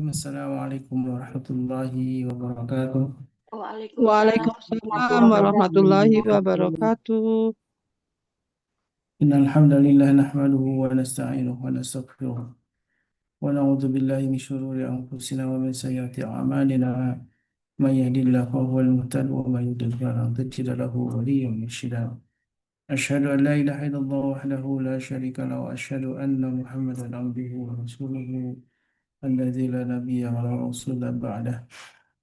Assalamualaikum warahmatullahi wabarakatuh. Waalaikumsalam Waalaikumsalam warahmatullahi warahmatullahi wabarakatuh. wabarakatuh. Innal hamdalillah nahmaduhu wa nasta'inuhu wa nastaghfiruh wa na'udzu billahi min shururi anfusina wa min sayyiati a'malina. May yahdihillahu fahuwal muhtadi wa may yudlil falan tajida lahu waliyyan mursyida. Asyhadu an la ilaha illallah wahdahu la syarika lahu wa asyhadu anna Muhammadan abduhu wa rasuluhu alladzi la nabiyya wa la rasula ba'dah.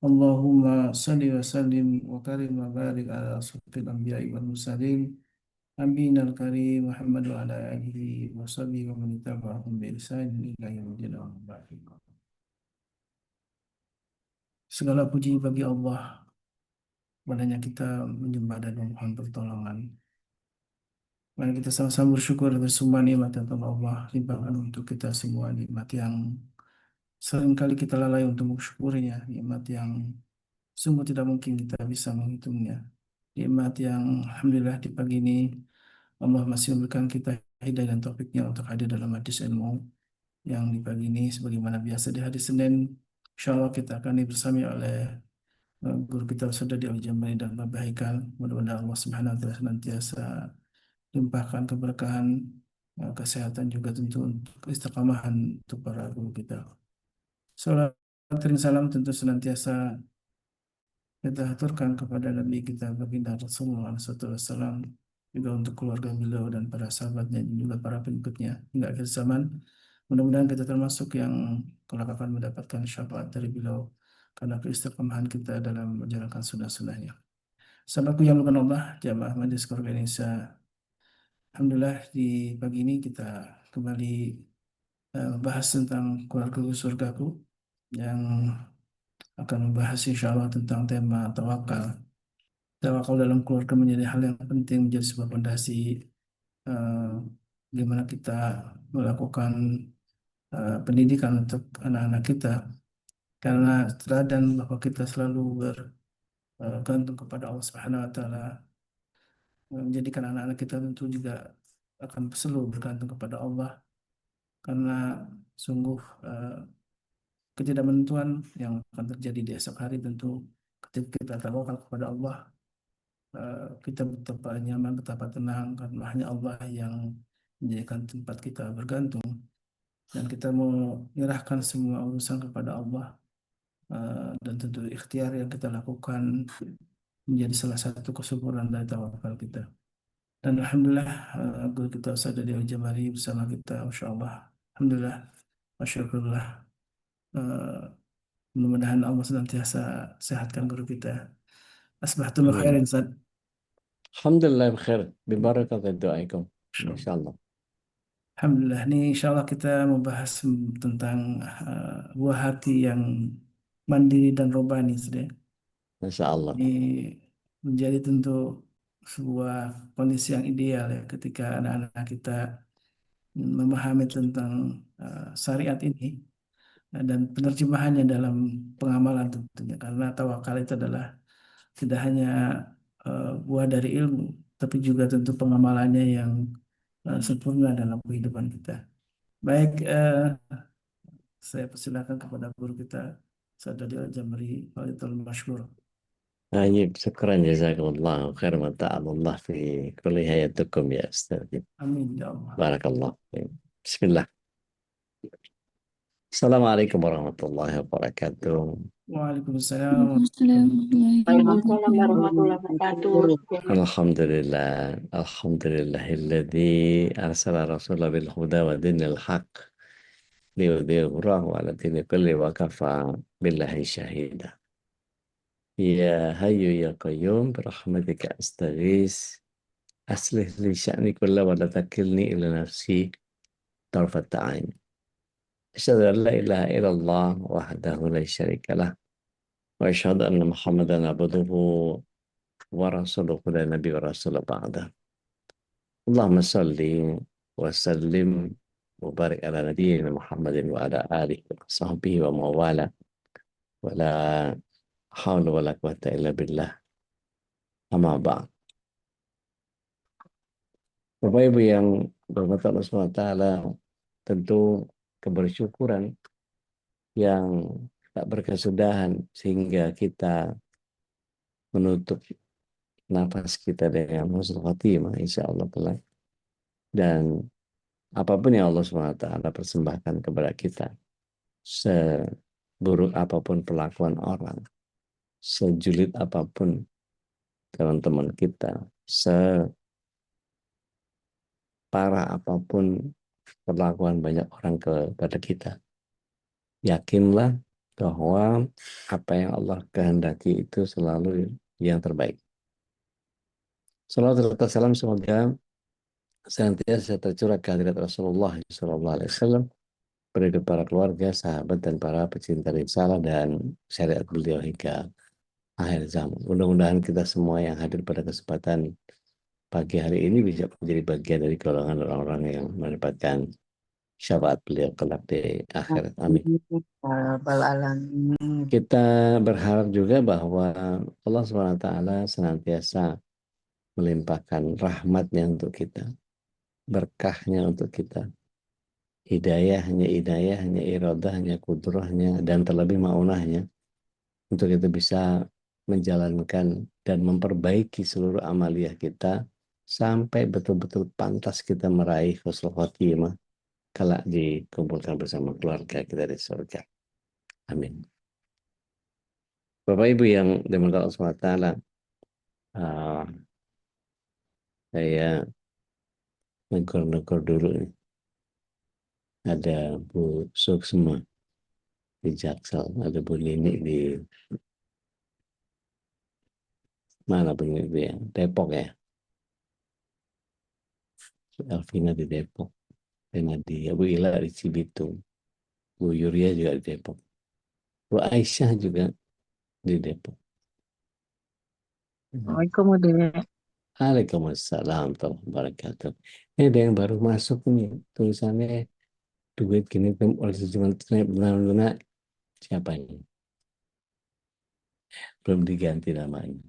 Allahumma salli wa sallim wa karim wa barik ala asrofil anbiya'i wal mursalin nabiyina al-karim Muhammad wa ala alihi wa sahbihi wa man tabi'ahum bi ihsan ila yaumil din. Segala puji bagi Allah, padanya kita menyembah dan memohon pertolongan. Mari kita sama-sama bersyukur atas semua nikmat yang telah Allah limpahkan untuk kita semua, nikmat yang seringkali kita lalai untuk mensyukurinya, nikmat yang sungguh tidak mungkin kita bisa menghitungnya. Nikmat yang alhamdulillah di pagi ini Allah masih memberikan kita hidayah dan taufiknya untuk hadir dalam majlis ilmu yang di pagi ini sebagaimana biasa di hari Senin. Insya Allah kita akan dibersami oleh guru kita Ustaz Dadi Al-Jamali dan Bapak Haikal. Mudah-mudahan Allah Subhanahu wa taala senantiasa limpahkan keberkahan, kesehatan juga tentu untuk istiqamahan untuk para guru kita. Salam dan salam tentu senantiasa kita aturkan kepada Nabi kita baginda Rasulullah SAW, juga untuk keluarga beliau dan para sahabatnya dan juga para pengikutnya hingga akhir zaman. Mudah-mudahan kita termasuk yang kelak akan mendapatkan syafaat dari beliau karena keistiqomahan kita dalam menjalankan sunnah-sunnahnya. Sahabatku yang bukan Allah, jamaah Majelis Keluarga Indonesia, alhamdulillah di pagi ini kita kembali membahas tentang keluarga surgaku yang akan membahas insya Allah tentang tema tawakal. Tawakal dalam keluarga menjadi hal yang penting, menjadi sebuah fondasi eh, bagaimana kita melakukan pendidikan untuk anak-anak kita, karena teladan bahwa kita selalu bergantung kepada Allah Subhanahu wa taala menjadikan anak-anak kita tentu juga akan selalu bergantung kepada Allah, karena sungguh ketidakmenentuan yang akan terjadi di esok hari tentu ketika kita tawakal kepada Allah, kita betapa nyaman, betapa tenang karena hanya Allah yang menjadikan tempat kita bergantung, dan kita mau menyerahkan semua urusan kepada Allah, dan tentu ikhtiar yang kita lakukan menjadi salah satu kesempurnaan dari tawakal kita. Dan alhamdulillah guru kita Ustaz Dadi Al-Jamali bersama kita, Masya Allah, alhamdulillah, Masya Allah. Mudah-mudahan Allah senantiasa sehatkan guru kita. Asbahtum Amin. khairin Ustaz. Alhamdulillah bkhair. Bibarakat doaikum. Masya Allah. Insyaallah. Alhamdulillah, ini insya Allah kita membahas tentang buah hati yang mandiri dan robani, sudah. Insyaallah. Ini menjadi tentu sebuah kondisi yang ideal ya ketika anak-anak kita memahami tentang syariat ini dan penerjemahannya dalam pengamalan tentunya, karena tawakal itu adalah tidak hanya buah dari ilmu, tapi juga tentu pengamalannya yang sempurna dalam kehidupan kita. Baik, saya persilakan kepada guru kita, Saudari Al-Jamri, Walitul Masyhur. طيب شكرا جزاكم الله خير وتعالى الله في كل حياتكم يا أستاذ. Amin ya Allah. بارك الله فيك. بسم الله. السلام عليكم ورحمة الله وبركاته. Waalaikumsalam Waalaikumsalam الحمد warahmatullahi لله wabarakatuh. الحمد لله الذي أرسل رسوله بالهدى ودين الحق ليظهره على الدين كله وكفى بالله شهيدا. يا حي يا قيوم برحمتك أستغيث أصلح لي شأني كله ولا تكلني إلى نفسي طرفة عين. أشهد أن لا إله إلا الله وحده لا شريك له وأشهد أن محمدا عبده ورسوله لا نبي ورسول بعده. اللهم صل وسلم وبارك على نبينا محمد وعلى آله وصحبه ومن والاه ولا حول ولا قوة إلا بالله. أما بعد. Bapak Ibu yang berhormat Allah SWT, tentu kebersyukuran yang tak berkesudahan sehingga kita menutup nafas kita dengan husnul khotimah insya Allah kelak. Dan apapun yang Allah SWT persembahkan kepada kita, seburuk apapun perlakuan orang, sejulit apapun teman-teman kita, separah apapun perlakuan banyak orang kepada kita, yakinlah bahwa apa yang Allah kehendaki itu selalu yang terbaik. Salawat serta salam semoga senantiasa tercurah ke hadirat Rasulullah SAW, pada para keluarga, sahabat, dan para pecinta risalah dan syariat beliau hingga akhir zaman. Mudah-mudahan kita semua yang hadir pada kesempatan pagi hari ini bisa menjadi bagian dari golongan orang-orang yang mendapatkan syafaat beliau kelak di akhirat. Amin. Kita berharap juga bahwa Allah SWT senantiasa melimpahkan rahmatnya untuk kita, berkahnya untuk kita, hidayahnya, iradahnya, kudrahnya, dan terlebih maunahnya untuk kita bisa menjalankan dan memperbaiki seluruh amaliyah kita sampai betul-betul pantas kita meraih husnul khotimah kelak dikumpulkan bersama keluarga kita di surga. Amin. Bapak Ibu yang dimuliakan Allah SWT, saya negor-negor dulu nih. Ada Bu Suksma di Jaksel, ada Bu Nini di mana Bu Nini di Depok ya, Elvina di Depok, dan di Bu Ila di Cibitung, Bu Yuria juga di Depok, Bu Aisyah juga di Depok. Assalamualaikum udah. Waalaikumsalam warahmatullahi wabarakatuh. Ini ada yang baru masuk nih, tulisannya duit gini oleh cuma benar-benar siapa ini? Belum diganti namanya.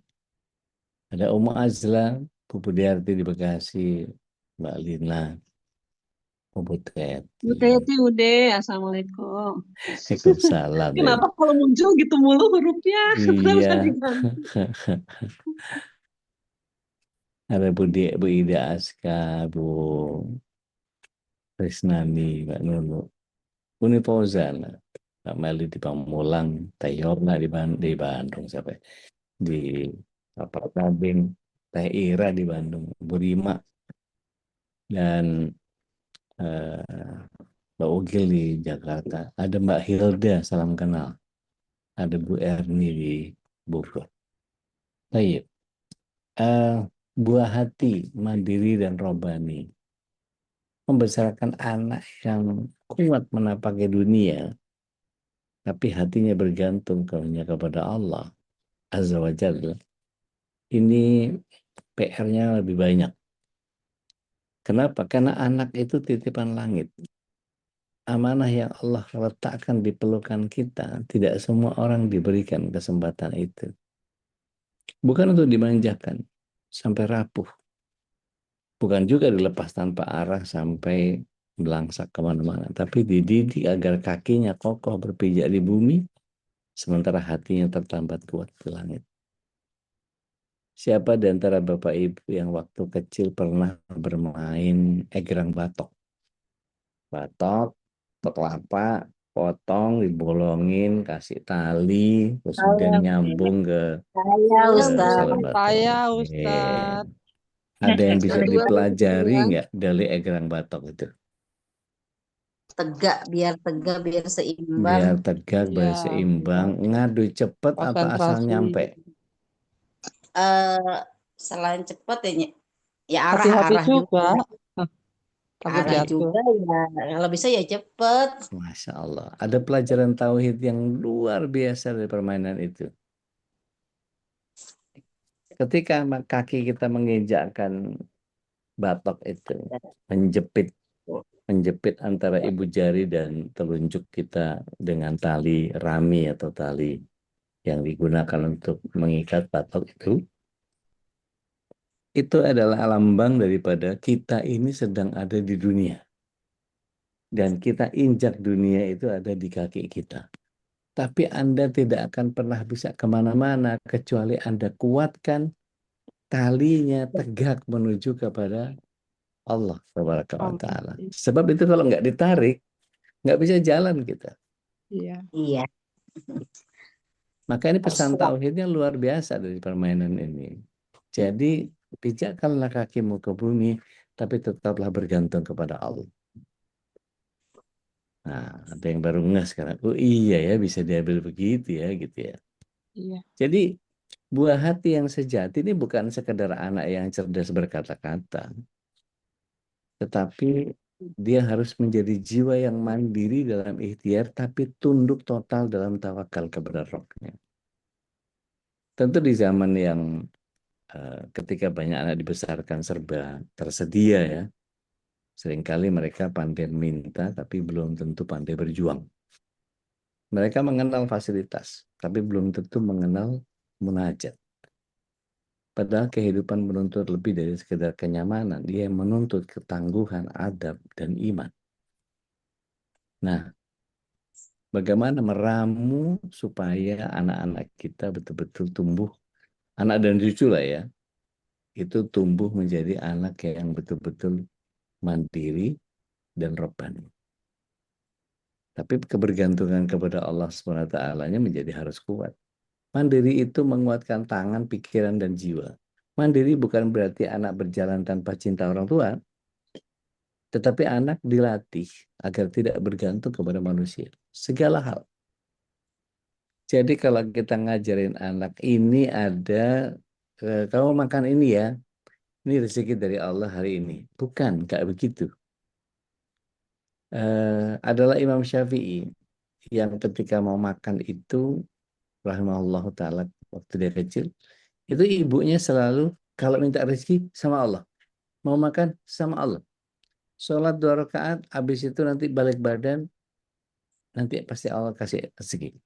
Ada Umu Azla, Bu Budiarti di Bekasi, Mbak Lina, Bu Butet. Udah itu udah. Assalamualaikum. Waalaikumsalam. Kenapa kalau muncul gitu mulu hurufnya? Iya. Kenapa diganti? Ada Bu Ida Aska, Bu Krisnani, Mbak Nunu, Uni Fauzan, Mbak Meli di Pamulang, Teh Yorna di Bandung, siapa ya? Di Kapal Tabing, Teh Ira di Bandung, Bu Rima, dan Mbak Ugil di Jakarta. Ada Mbak Hilda, salam kenal. Ada Bu Erni di Bogor. Baik. Buah hati, mandiri dan robani. Membesarkan anak yang kuat menapaki dunia, tapi hatinya bergantung hanya kepada Allah Azza wa Jalla. Ini PR-nya lebih banyak. Kenapa? Karena anak itu titipan langit. Amanah yang Allah letakkan di pelukan kita, tidak semua orang diberikan kesempatan itu. Bukan untuk dimanjakan sampai rapuh. Bukan juga dilepas tanpa arah sampai belangsak kemana-mana. Tapi dididik agar kakinya kokoh berpijak di bumi, sementara hatinya tertambat kuat di langit. Siapa di antara Bapak Ibu yang waktu kecil pernah bermain egrang batok? Batok, kelapa, potong, dibolongin, kasih tali, terus kemudian Saya, nyambung saya ke Ustaz. salah batok. Saya Oke. Ustadz. Ada yang bisa Kedua dipelajari nggak dari egrang batok itu? tegak, biar seimbang. Biar tegak, Iya, berseimbang, benar. ngadu cepet apa asal Konsentrasi. nyampe? eh Selain cepat ya, ya Hati-hati arah juga. juga. Takut Arah jatuh. juga ya. Kalau bisa ya cepet. Masya Allah. Ada pelajaran tauhid yang luar biasa dari permainan itu. Ketika kaki kita menginjakkan batok itu, menjepit antara ibu jari dan telunjuk kita dengan tali rami atau tali yang digunakan untuk mengikat batok itu adalah lambang daripada kita ini sedang ada di dunia. Dan kita injak dunia itu ada di kaki kita. Tapi Anda tidak akan pernah bisa kemana-mana kecuali Anda kuatkan talinya tegak menuju kepada Allah Tabaraka wa Allah. Ta'ala. Sebab itu kalau nggak ditarik, nggak bisa jalan kita. Iya. Iya, Maka ini harus pesan kuat. tauhidnya luar biasa dari permainan ini. Jadi pijakkanlah kakimu ke bumi, tapi tetaplah bergantung kepada Allah. Nah, ada yang baru ngeh sekarang. Oh iya ya, bisa diambil begitu ya, gitu ya. Iya. Jadi buah hati yang sejati ini bukan sekedar anak yang cerdas berkata-kata, tetapi dia harus menjadi jiwa yang mandiri dalam ikhtiar, tapi tunduk total dalam tawakal kepada Rabb-Nya. Tentu di zaman yang ketika banyak anak dibesarkan serba tersedia ya, seringkali mereka pandai minta, tapi belum tentu pandai berjuang. Mereka mengenal fasilitas, tapi belum tentu mengenal munajat. Padahal kehidupan menuntut lebih dari sekedar kenyamanan. Dia menuntut ketangguhan, adab, dan iman. Nah, bagaimana meramu supaya anak-anak kita betul-betul tumbuh, anak dan cucu lah ya, itu tumbuh menjadi anak yang betul-betul mandiri dan robbani. Tapi kebergantungan kepada Allah SWT-nya menjadi harus kuat. Mandiri itu menguatkan tangan, pikiran, dan jiwa. Mandiri bukan berarti anak berjalan tanpa cinta orang tua, tetapi anak dilatih agar tidak bergantung kepada manusia. Segala hal. Jadi kalau kita ngajarin anak, ini ada, kamu makan ini ya, ini rezeki dari Allah hari ini. Bukan, nggak begitu. Adalah Imam Syafi'i yang ketika mau makan itu, rahimahullah ta'ala, waktu dia kecil, itu ibunya selalu, kalau minta rezeki sama Allah. Mau makan sama Allah. Sholat 2 rakaat, habis itu nanti balik badan, nanti pasti Allah kasih rezeki.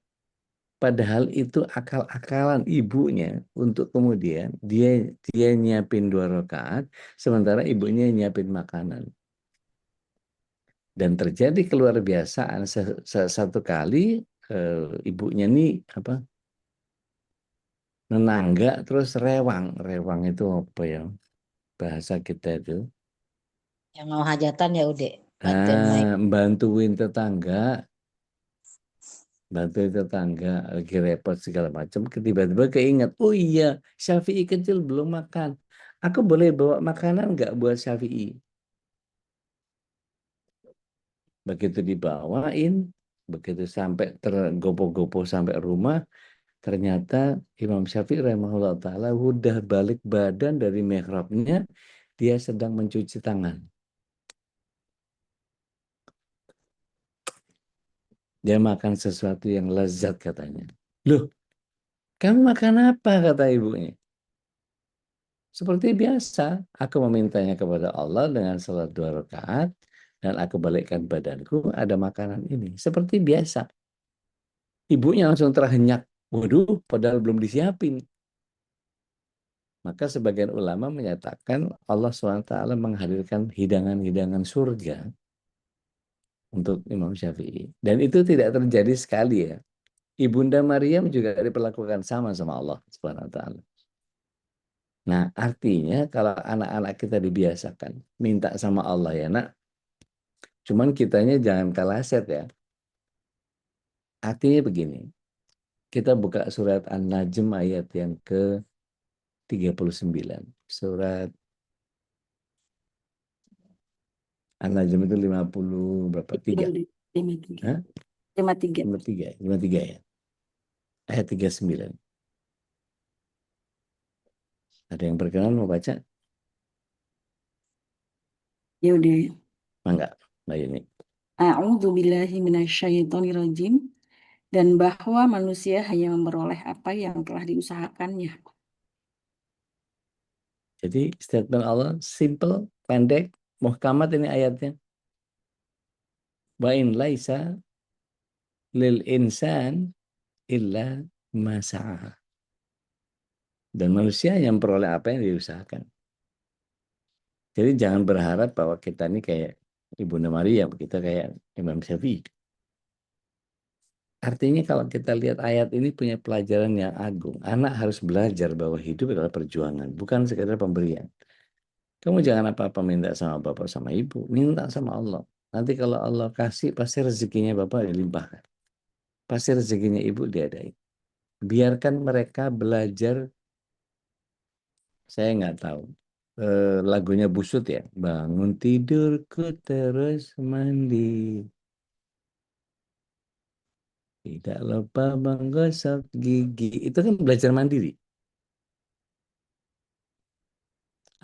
Padahal itu akal-akalan ibunya untuk kemudian dia nyiapin 2 rakaat, sementara ibunya nyiapin makanan. Dan terjadi keluar biasaan satu kali ibunya nih apa nenangga terus rewang. Rewang itu apa ya bahasa kita itu? Yang mau hajatan ya udah bantuin naik. Bantuin tetangga lagi repot segala macam, tiba-tiba keinget, oh iya Syafi'i kecil belum makan, aku boleh bawa makanan nggak buat Syafi'i? Begitu dibawain, begitu sampai tergopoh-gopoh sampai rumah, ternyata Imam Syafi'i rahimahullah ta'ala udah balik badan dari mihrabnya, dia sedang mencuci tangan. Dia makan sesuatu yang lezat katanya. Loh, kamu makan apa? Kata ibunya. Seperti biasa, aku memintanya kepada Allah dengan salat 2 rakaat, dan aku balikkan badanku, ada makanan ini. Seperti biasa. Ibunya langsung terhenyak. Waduh, padahal belum disiapin. Maka sebagian ulama menyatakan Allah SWT menghadirkan hidangan-hidangan surga untuk Imam Syafi'i. Dan itu tidak terjadi sekali ya. Ibunda Maryam juga diperlakukan sama Allah SWT. Nah, artinya kalau anak-anak kita dibiasakan minta sama Allah ya nak, cuman kitanya jangan kalah set ya. Artinya begini, kita buka surat An-Najm ayat yang ke-39. Surat An-Najm itu 50 berapa? 3. 53. Hah? 53. 53 ya. Ayat 39. Ada yang berkenan mau baca? Ya udah. Enggak, Mbak Yuni. A'udzu billahi minasyaitonir rajim. Dan bahwa manusia hanya memperoleh apa yang telah diusahakannya. Jadi statement Allah simple, pendek, muhkamat ini ayatnya. Wa in laisa lil insan illa ma sa'a. Dan manusia yang memperoleh apa yang diusahakan. Jadi jangan berharap bahwa kita ini kayak Ibunda Maryam, kita kayak Imam Syafi'i. Artinya kalau kita lihat ayat ini punya pelajaran yang agung. Anak harus belajar bahwa hidup adalah perjuangan, bukan sekedar pemberian. Kamu jangan apa-apa minta sama bapak sama ibu, minta sama Allah. Nanti kalau Allah kasih, pasti rezekinya bapak dilimpahkan. Pasti rezekinya ibu diadain. Biarkan mereka belajar, saya nggak tahu. Lagunya Busut ya, bangun tidurku terus mandi. Tidak lupa menggosok gigi. Itu kan belajar mandiri.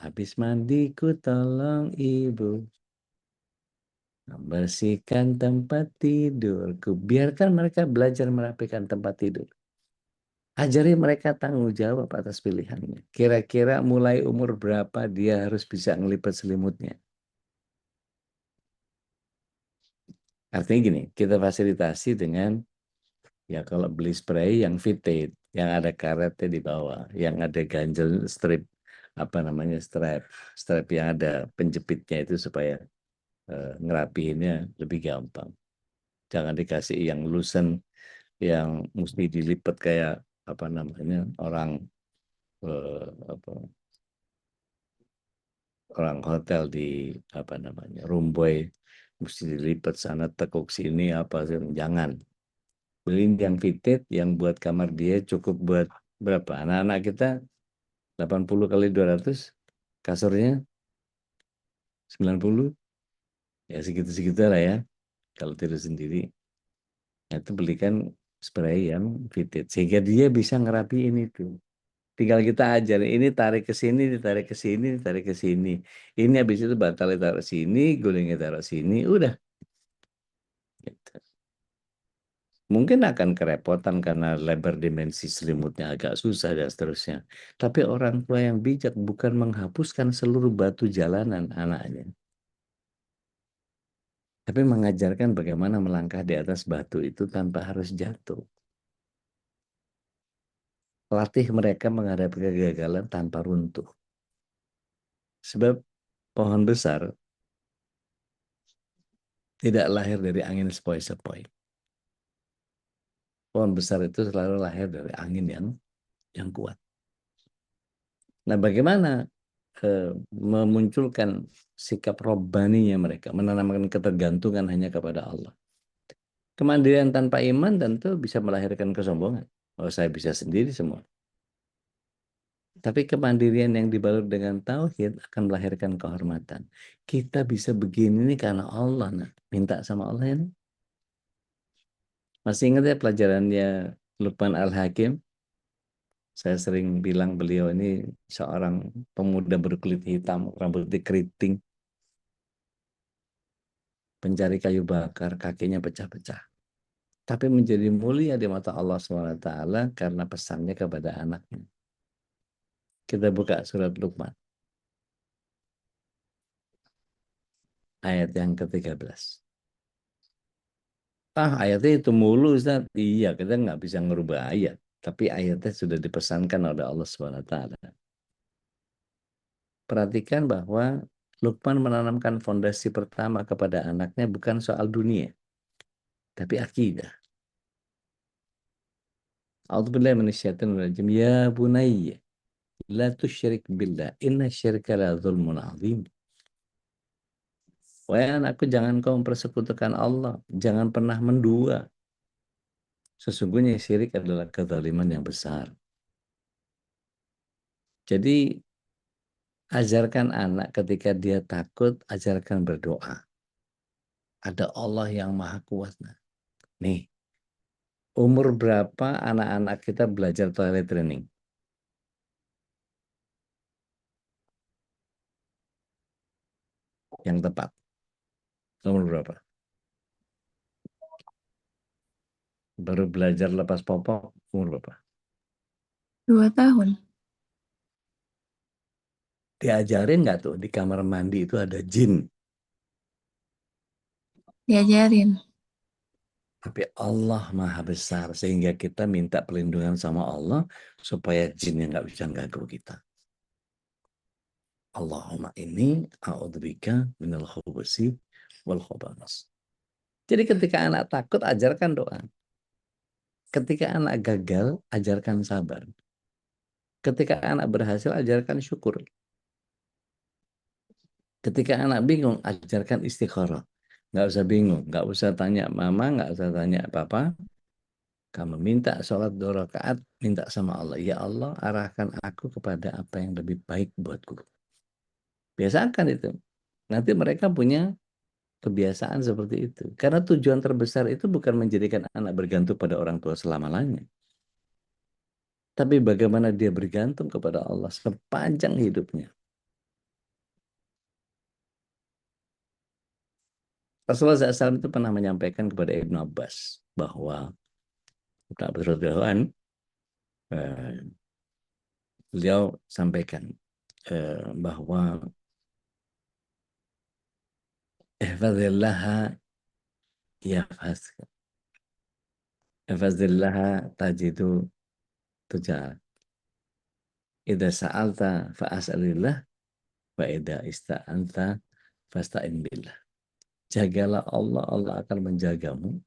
Habis mandi ku tolong ibu membersihkan tempat tidurku. Biarkan mereka belajar merapikan tempat tidur. Ajari mereka tanggung jawab atas pilihannya. Kira-kira mulai umur berapa dia harus bisa ngelipat selimutnya. Artinya gini, kita fasilitasi dengan, ya kalau beli spray yang fitted, yang ada karetnya di bawah, yang ada ganjel strip, apa namanya, strap yang ada penjepitnya itu supaya ngerapihinnya lebih gampang. Jangan dikasih yang loosen, yang mesti dilipat kayak apa namanya orang apa, orang hotel di apa namanya Rumboy, mesti dilipat sana tekuk sini apa sih. Jangan. Beli yang fitted, yang buat kamar dia cukup buat berapa? Anak-anak kita 80 kali 200, kasurnya 90, ya segitu-segitu lah ya. Kalau tidur sendiri, nah itu belikan spray yang fitted sehingga dia bisa ngerapiin itu. Tinggal kita ajar, ini tarik ke sini, ditarik ke sini, ditarik ke sini. Ini habis itu batal taruh sini, gulingnya taruh sini, udah. Gitu. Mungkin akan kerepotan karena lebar dimensi selimutnya agak susah dan seterusnya. Tapi orang tua yang bijak bukan menghapuskan seluruh batu jalanan anaknya. Tapi mengajarkan bagaimana melangkah di atas batu itu tanpa harus jatuh. Latih mereka menghadapi kegagalan tanpa runtuh. Sebab pohon besar tidak lahir dari angin sepoi-sepoi. Pohon besar itu selalu lahir dari angin yang kuat. Nah, bagaimana memunculkan sikap robbaninya mereka, menanamkan ketergantungan hanya kepada Allah. Kemandirian tanpa iman tentu bisa melahirkan kesombongan. Oh, saya bisa sendiri semua. Tapi kemandirian yang dibalut dengan tauhid akan melahirkan kehormatan. Kita bisa begini nih karena Allah. Nah, minta sama Allah ya. Masih ingat ya pelajarannya Luqman Al-Hakim? Saya sering bilang beliau ini seorang pemuda berkulit hitam, rambutnya keriting, pencari kayu bakar, kakinya pecah-pecah. Tapi menjadi mulia di mata Allah SWT karena pesannya kepada anaknya. Kita buka surat Luqman. Ayat yang ke-13. Ayatnya itu mulu, Ustaz. Iya, kita nggak bisa ngerubah ayat. Tapi ayatnya sudah dipesankan oleh Allah SWT. Perhatikan bahwa Luqman menanamkan fondasi pertama kepada anaknya bukan soal dunia, tapi akidah. A'udzubillahi minasyaitonir rajim. Ya bunayya, la tusyrik billah, inna syirka la dzulmun 'adzim. Wahai anakku, jangan kau mempersekutukan Allah, jangan pernah mendua. Sesungguhnya syirik adalah kezaliman yang besar. Jadi ajarkan anak ketika dia takut, ajarkan berdoa. Ada Allah yang maha kuat. Nih, umur berapa anak-anak kita belajar toilet training? Yang tepat. Umur berapa? Baru belajar lepas popok, umur berapa? 2 tahun. Diajarin nggak tuh di kamar mandi itu ada jin? Diajarin. Tapi Allah maha besar sehingga kita minta perlindungan sama Allah supaya jinnya nggak bisa ganggu kita. Allahumma inni a'udzubika minal khubusi wal khabaths. Jadi ketika anak takut, ajarkan doa. Ketika anak gagal, ajarkan sabar. Ketika anak berhasil, ajarkan syukur. Ketika anak bingung, ajarkan istikharah. Nggak usah bingung, nggak usah tanya mama, nggak usah tanya papa. Kamu minta sholat 2 rakaat, minta sama Allah. Ya Allah, arahkan aku kepada apa yang lebih baik buatku. Biasakan itu. Nanti mereka punya kebiasaan seperti itu. Karena tujuan terbesar itu bukan menjadikan anak bergantung pada orang tua selama-lamanya. Tapi bagaimana dia bergantung kepada Allah sepanjang hidupnya. Rasulullah SAW itu pernah menyampaikan kepada Ibnu Abbas bahwa Ibnu Abbas radhiyallahu anhu, beliau sampaikan bahwa ihfazillaha yahfazka, ihfazillaha tajidu tujah, idza sa'alta fa'as'alillah, wa idza ista'anta fasta'in billah. Jagalah Allah, Allah akan menjagamu.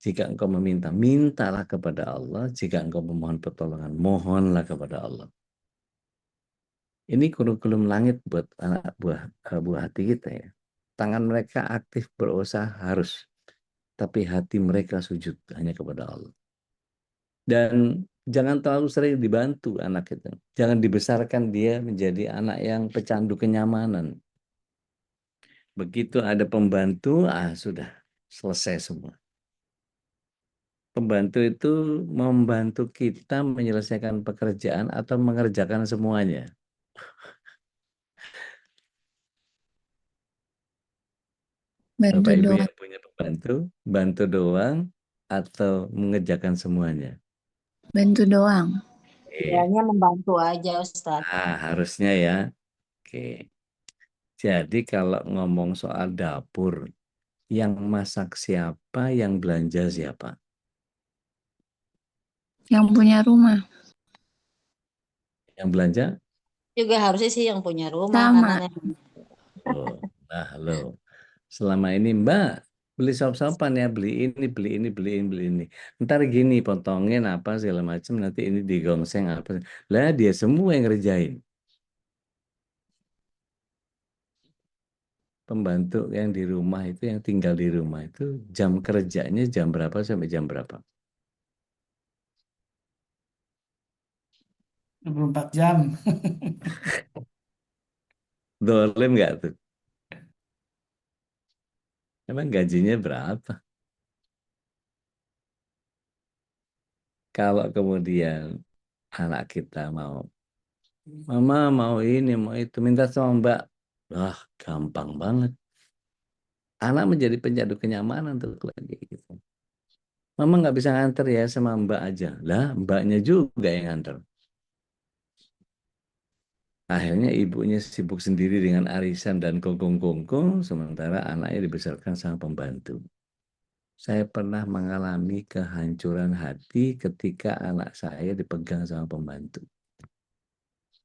Jika engkau meminta, mintalah kepada Allah. Jika engkau memohon pertolongan, mohonlah kepada Allah. Ini kurikulum langit buat anak buah hati kita ya. Tangan mereka aktif berusaha harus, tapi hati mereka sujud hanya kepada Allah. Dan jangan terlalu sering dibantu anak itu. Jangan dibesarkan dia menjadi anak yang pecandu kenyamanan. Begitu ada pembantu, sudah selesai semua. Pembantu itu membantu kita menyelesaikan pekerjaan atau mengerjakan semuanya. Bantu Bapak Ibu doang. yang punya pembantu, bantu doang atau mengerjakan semuanya? Bantu doang. Kiranya membantu aja Ustadz. Harusnya ya. Oke. Jadi kalau ngomong soal dapur, yang masak siapa, yang belanja siapa? Yang punya rumah. Yang belanja? Juga harusnya sih yang punya rumah Sama. karena Oh, nah, halo. Selama ini Mbak beli sop-sopan ya, beli ini, beli ini, beli ini, beli ini. Ntar gini potongin apa segala macam, nanti ini digongseng apa. Lah dia semua yang ngerjain. Pembantu yang di rumah itu, yang tinggal di rumah itu, jam kerjanya jam berapa sampai jam berapa? 24 jam. Dolim nggak tuh? Emang gajinya berapa? Kalau kemudian anak kita mau, mama mau ini, mau itu, minta sama Mbak. Wah, gampang banget. Anak menjadi penjadu kenyamanan tuh lagi gitu. Mama nggak bisa nganter ya sama Mbak aja. Lah, Mbaknya juga yang nganter. Akhirnya ibunya sibuk sendiri dengan arisan dan kongkong-kongkong, sementara anaknya dibesarkan sama pembantu. Saya pernah mengalami kehancuran hati ketika anak saya dipegang sama pembantu.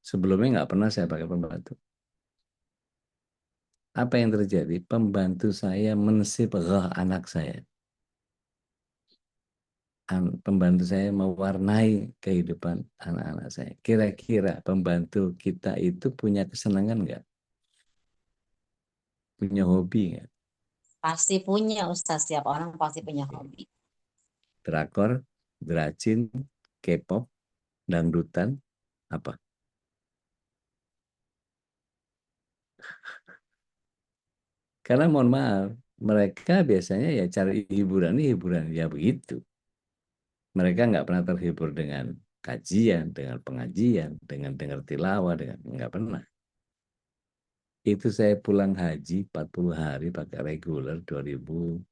Sebelumnya nggak pernah saya pakai pembantu. Apa yang terjadi? Pembantu saya mensip roh anak saya. Pembantu saya mewarnai kehidupan anak-anak saya. Kira-kira pembantu kita itu punya kesenangan nggak? Punya hobi nggak? pasti punya Ustadz. Setiap orang pasti punya hobi. Drakor, dracin, K-pop, dangdutan, apa? Karena mohon maaf, mereka biasanya ya cari hiburan ya begitu. Mereka nggak pernah terhibur dengan kajian, dengan pengajian, dengan dengar tilawah, dengan nggak pernah. Itu saya pulang haji 40 hari pakai reguler 2012.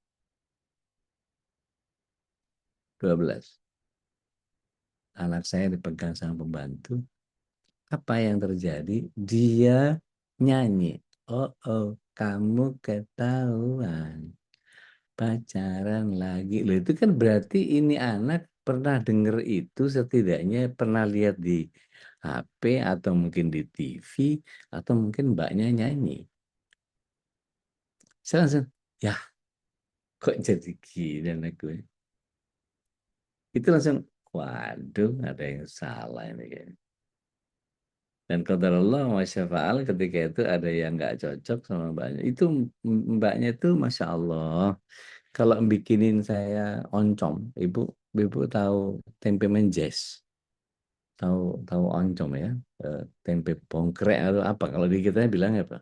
Anak saya dipegang sama pembantu. Apa yang terjadi? Dia nyanyi. Oh, oh, kamu ketahuan. Pacaran lagi. Loh, itu kan berarti ini anak pernah dengar itu, setidaknya pernah lihat di HP atau mungkin di TV atau mungkin mbaknya nyanyi. Saya langsung, ya kok jadi gini anakku. Itu langsung, waduh, ada yang salah ini kayaknya. Dan qadarullah wa syafa'al, ketika itu ada yang nggak cocok sama mbaknya. Itu mbaknya itu Masya Allah. Kalau bikinin saya oncom, ibu ibu tahu tempe menjes, tahu tahu oncom ya. Tempe bongkrek atau apa? Kalau di kita bilangnya apa?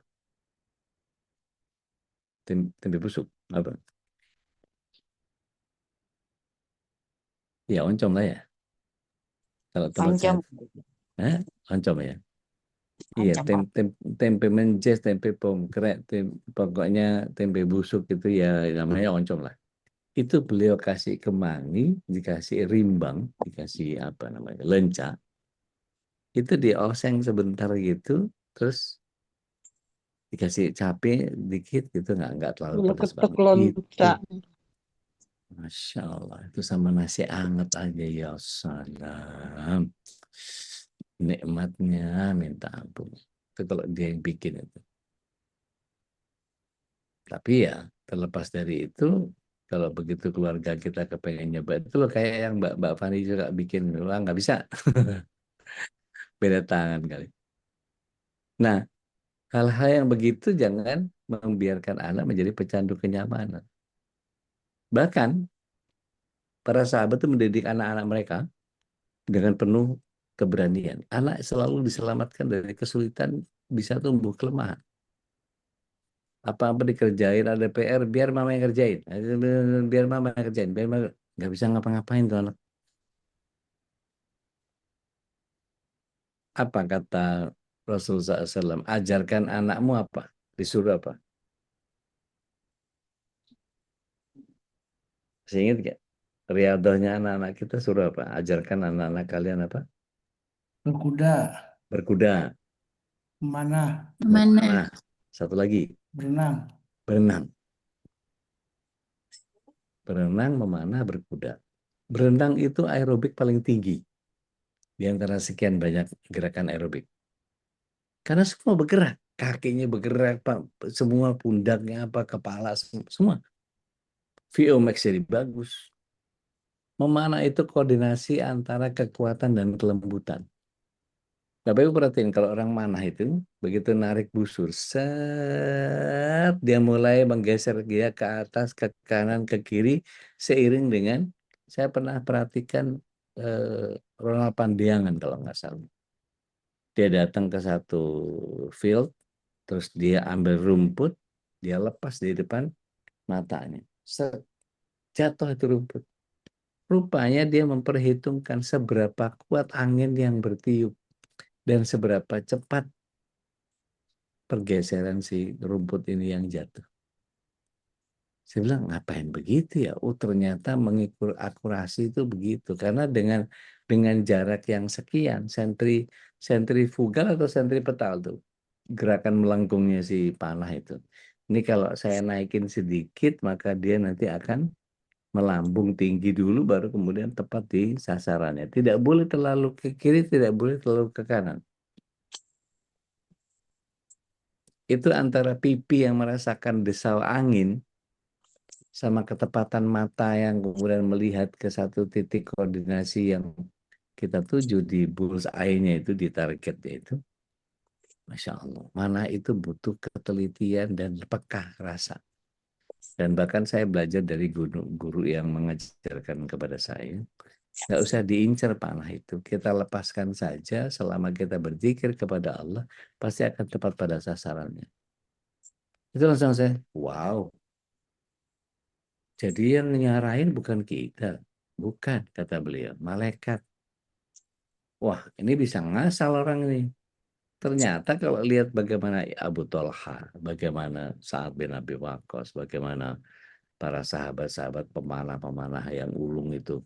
Tempe busuk apa? Ya oncom lah ya. Kalau tempat saya, Oncom, Hah? Oncom ya. Iya, oncom. tempe menjes, tempe bongkrek, pokoknya tempe busuk itu ya namanya oncom lah. Itu beliau kasih kemangi, dikasih rimbang, dikasih apa namanya, lenca. Itu dioseng sebentar gitu, terus dikasih cabai dikit gitu, nggak terlalu Dulu pedas ketuk banget. Itu, lonca. Masya Allah, itu sama nasi anget aja ya salam. Nikmatnya minta ampun. Itu kalau dia yang bikin itu. Tapi ya terlepas dari itu, kalau begitu keluarga kita kepengen nyoba itu loh kayak yang Mbak Fani juga bikin, wah nggak bisa, beda tangan kali. Nah, hal-hal yang begitu jangan membiarkan anak menjadi pecandu kenyamanan. Bahkan para sahabat itu mendidik anak-anak mereka dengan penuh keberanian. Anak selalu diselamatkan dari kesulitan, bisa tumbuh kelemahan. Apa-apa dikerjain, ada PR, biar mama yang kerjain. Biar mama yang kerjain. Biar mama nggak bisa ngapa-ngapain tuh anak. Apa kata Rasulullah SAW? Ajarkan anakmu apa? Disuruh apa? Masih ingat gak? Riadohnya anak-anak kita suruh apa? Ajarkan anak-anak kalian apa? Berkuda, Berkuda. memanah, Mana? Nah, satu lagi. berenang. Berenang. Berenang, memanah, berkuda. Berenang itu aerobik paling tinggi di antara sekian banyak gerakan aerobik. Karena semua bergerak. Kakinya bergerak, Pak. Semua pundaknya apa, kepala, semua. VO Max jadi bagus. Memanah itu koordinasi antara kekuatan dan kelembutan. Bapak Ibu perhatiin kalau orang manah itu begitu narik busur, set dia mulai menggeser dia ke atas, ke kanan, ke kiri seiring dengan saya pernah perhatikan Ronald Pandiangan kalau nggak salah. Dia datang ke satu field, terus dia ambil rumput, dia lepas di depan matanya. Set, jatuh itu rumput. Rupanya dia memperhitungkan seberapa kuat angin yang bertiup dan seberapa cepat pergeseran si rumput ini yang jatuh. Saya bilang, ngapain begitu ya? Oh, ternyata mengukur akurasi itu begitu. Karena dengan jarak yang sekian, sentrifugal atau sentripetal tuh, gerakan melengkungnya si panah itu. Ini kalau saya naikin sedikit, maka dia nanti akan melambung tinggi dulu, baru kemudian tepat di sasarannya. Tidak boleh terlalu ke kiri, tidak boleh terlalu ke kanan. Itu antara pipi yang merasakan desau angin sama ketepatan mata yang kemudian melihat ke satu titik koordinasi yang kita tuju di bull's eye-nya itu, di targetnya itu. Masya Allah, mana itu butuh ketelitian dan peka rasa. Dan bahkan saya belajar dari guru yang mengajarkan kepada saya, nggak usah diincar panah itu. Kita lepaskan saja selama kita berzikir kepada Allah, pasti akan tepat pada sasarannya. Itu langsung saya, wow. Jadi yang nyarahin bukan kita. Bukan, kata beliau, malaikat. Wah, ini bisa ngasal orang ini. Ternyata kalau lihat bagaimana Abu Talha, bagaimana Sa'ad bin Abi Waqqas, bagaimana para sahabat-sahabat pemanah-pemanah yang ulung itu,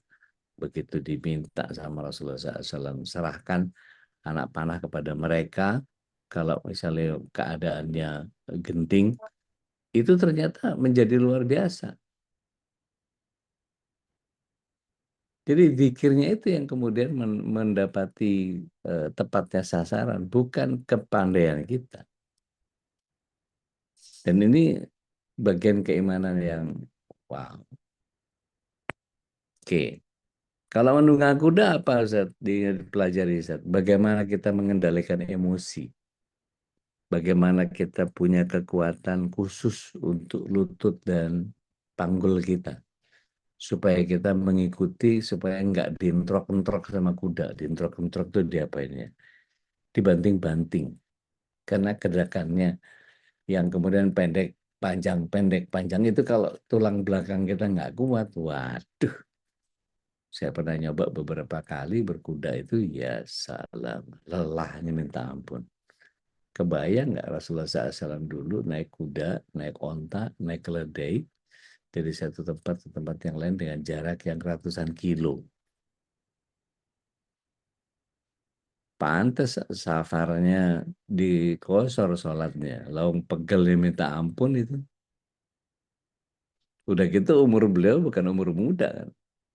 begitu diminta sama Rasulullah SAW, serahkan anak panah kepada mereka, kalau misalnya keadaannya genting, itu ternyata menjadi luar biasa. Jadi zikirnya itu yang kemudian mendapati tepatnya sasaran, bukan kepandaian kita. Dan ini bagian keimanan yang wow. Oke. Kalau menunggang kuda apa Ustaz dipelajari Ustaz? Bagaimana kita mengendalikan emosi? Bagaimana kita punya kekuatan khusus untuk lutut dan panggul kita. Supaya kita mengikuti, supaya nggak dientrok-entrok sama kuda. Dientrok-entrok itu diapain ya? Dibanting-banting. Karena gerakannya yang kemudian pendek, panjang itu kalau tulang belakang kita nggak kuat, waduh. Saya pernah nyoba beberapa kali berkuda itu, ya salam, lelahnya minta ampun. Kebayang nggak Rasulullah SAW dulu naik kuda, naik onta, naik keledai dari satu tempat ke tempat yang lain dengan jarak yang ratusan kilo. Pantes safarnya dikosor sholatnya. Laung pegelnya minta ampun itu. Udah gitu umur beliau bukan umur muda kan.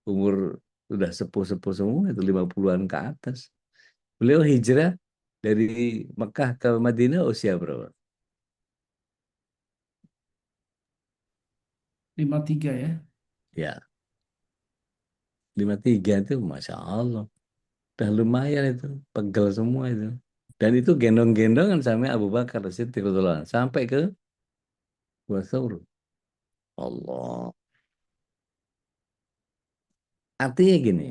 Umur udah sepuh-sepuh semua itu 50-an ke atas. Beliau hijrah dari Mekah ke Madinah usia berapa? 53 ya. Ya, 53 itu Masya Allah. Udah lumayan itu. Pegel semua itu. Dan itu gendong-gendongan sama Abu Bakar Siddiq radhiyallahu anhu sampai ke Wasaur. Allah. Artinya gini,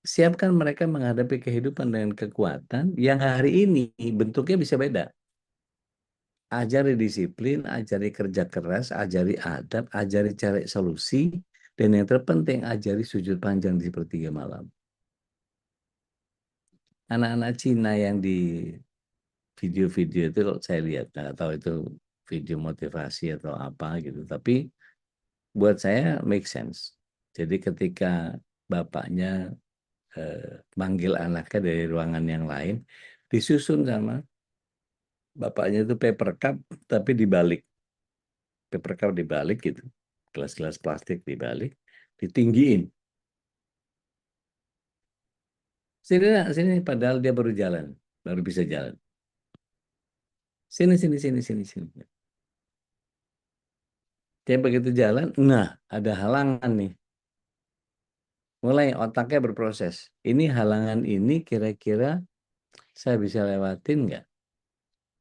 siapkan mereka menghadapi kehidupan dengan kekuatan yang hari ini bentuknya bisa beda. Ajari disiplin, ajari kerja keras, ajari adab, ajari cari solusi, dan yang terpenting ajari sujud panjang di sepertiga malam. Anak-anak Cina yang di video-video itu kalau saya lihat, nggak tahu itu video motivasi atau apa gitu, tapi buat saya make sense. Jadi ketika bapaknya manggil anaknya dari ruangan yang lain, disusun sama bapaknya itu paper cup, tapi dibalik. Paper cup dibalik gitu. Gelas-gelas plastik dibalik, ditinggiin. Sini nak, sini, padahal dia baru jalan, baru bisa jalan. Sini, sini, sini, sini, sini. Dia begitu jalan, nah ada halangan nih. Mulai otaknya berproses. Ini halangan ini kira-kira saya bisa lewatin nggak?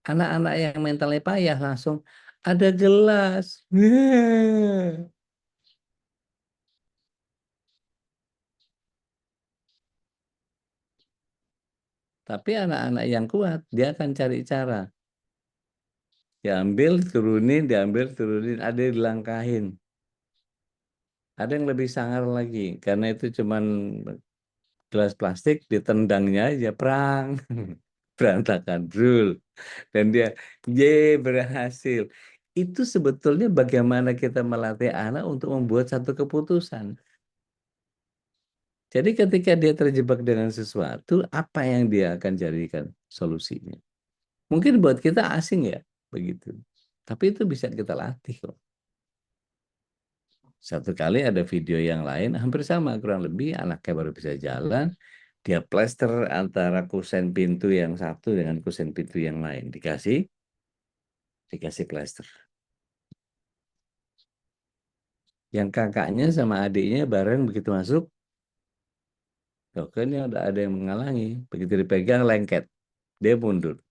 Anak-anak yang mentalnya payah langsung ada gelas. Tapi anak-anak yang kuat, dia akan cari cara. Diambil, turunin, diambil, turunin, ada yang dilangkahin. Ada yang lebih sangar lagi, karena itu cuman gelas plastik, ditendangnya aja, perang. Berantakan, brul. Dan dia, ye berhasil. Itu sebetulnya bagaimana kita melatih anak untuk membuat satu keputusan. Jadi ketika dia terjebak dengan sesuatu, apa yang dia akan jadikan solusinya? Mungkin buat kita asing ya, begitu. Tapi itu bisa kita latih kok. Satu kali ada video yang lain, hampir sama, kurang lebih anaknya baru bisa jalan, dia plester antara kusen pintu yang satu dengan kusen pintu yang lain. Dikasih plester. Yang kakaknya sama adiknya bareng begitu masuk, oke ini ada yang menghalangi. Begitu dipegang lengket, dia mundur.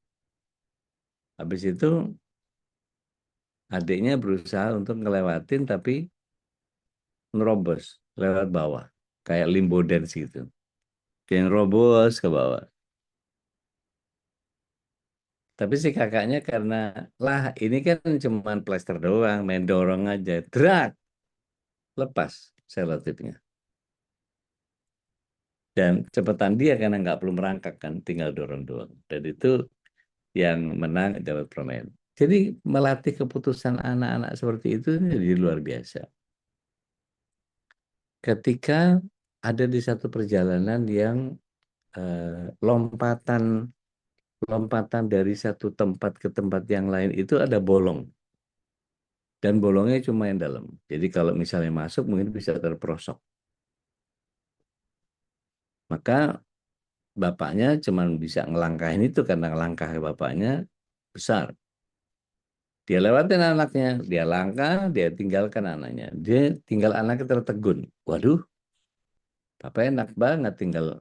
Habis itu adiknya berusaha untuk ngelewatin tapi nerobos lewat bawah. Kayak limbo dance gitu. Dia nerobos ke bawah. Tapi si kakaknya karena lah ini kan cuma plester doang, main dorong aja. Drak! Lepas selotipnya. Dan cepetan dia karena nggak perlu merangkak kan, tinggal dorong doang. Dan itu yang menang dapat permen. Jadi melatih keputusan anak-anak seperti itu jadi luar biasa. Ketika ada di satu perjalanan yang lompatan dari satu tempat ke tempat yang lain itu ada bolong. Dan bolongnya cuma yang dalam. Jadi kalau misalnya masuk mungkin bisa terperosok. Maka bapaknya cuma bisa ngelangkahin itu karena langkah bapaknya besar. Dia lewatin anaknya, dia langkah, dia tinggalkan anaknya. Dia tinggal anaknya tertegun. Waduh, Papa enak banget tinggal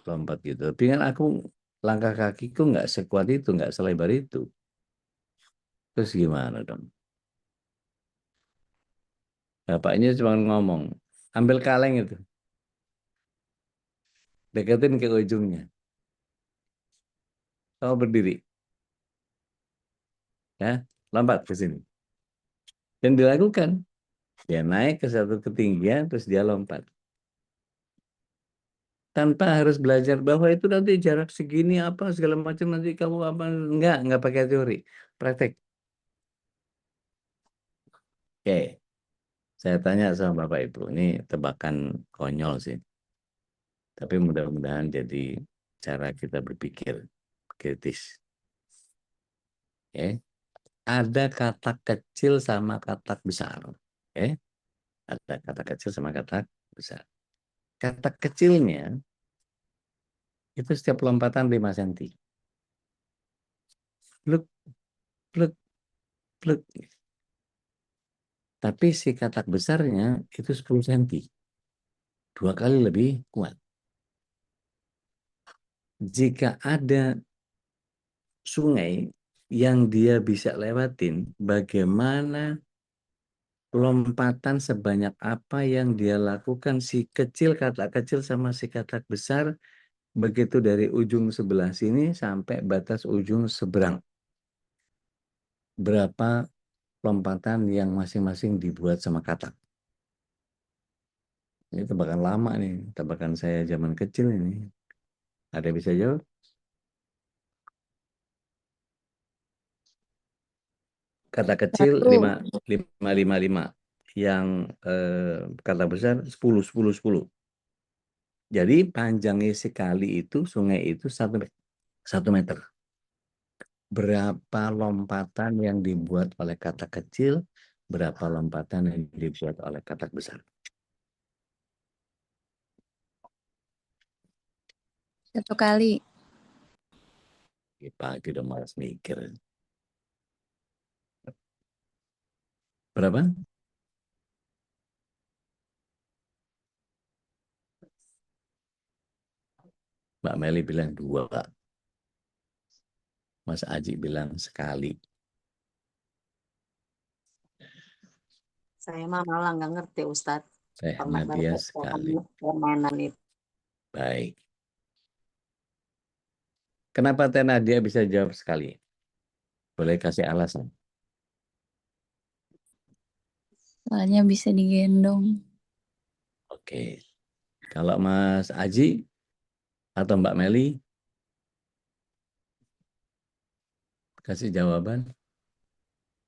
lompat gitu. Tapi kan aku langkah kakiku nggak sekuat itu, nggak selebar itu. Terus gimana dong? Bapaknya cuma ngomong, ambil kaleng itu, deketin ke ujungnya. Kamu berdiri, ya, lompat ke sini. Dan dilakukan. Dia naik ke satu ketinggian, terus dia lompat. Tanpa harus belajar bahwa itu nanti jarak segini apa segala macam nanti kamu apa enggak pakai teori, praktek. Oke, saya tanya sama Bapak Ibu, ini tebakan konyol sih, tapi mudah-mudahan jadi cara kita berpikir kritis. Oke, ada kata kecil sama kata besar. Oke, ada kata kecil sama kata besar. Kata kecilnya itu setiap lompatan 5 cm. Pluk, pluk, pluk. Tapi si katak besarnya itu 10 cm. 2 kali lebih kuat. Jika ada sungai yang dia bisa lewatin, bagaimana lompatan sebanyak apa yang dia lakukan si kecil, katak kecil sama si katak besar, begitu dari ujung sebelah sini sampai batas ujung seberang. Berapa lompatan yang masing-masing dibuat sama katak? Ini tebakan lama nih, tebakan saya zaman kecil ini. Ada yang bisa jawab? Kata kecil 5, 5, 5, 5. Yang kata besar 10, 10, 10. Jadi panjangnya sekali itu, sungai itu 1 meter. Berapa lompatan yang dibuat oleh kata kecil, berapa lompatan yang dibuat oleh kata besar? 1 kali. Pagi udah malas mikir. Berapa? Mbak Meli bilang 2. Mas Aji bilang sekali. Saya mah malah nggak ngerti Ustadz. Pernah Nadia baca sekali. permainan itu. Baik. Kenapa Teh Nadia bisa jawab sekali? Boleh kasih alasan? Soalnya bisa digendong. Oke. Kalau Mas Aji atau Mbak Meli kasih jawaban.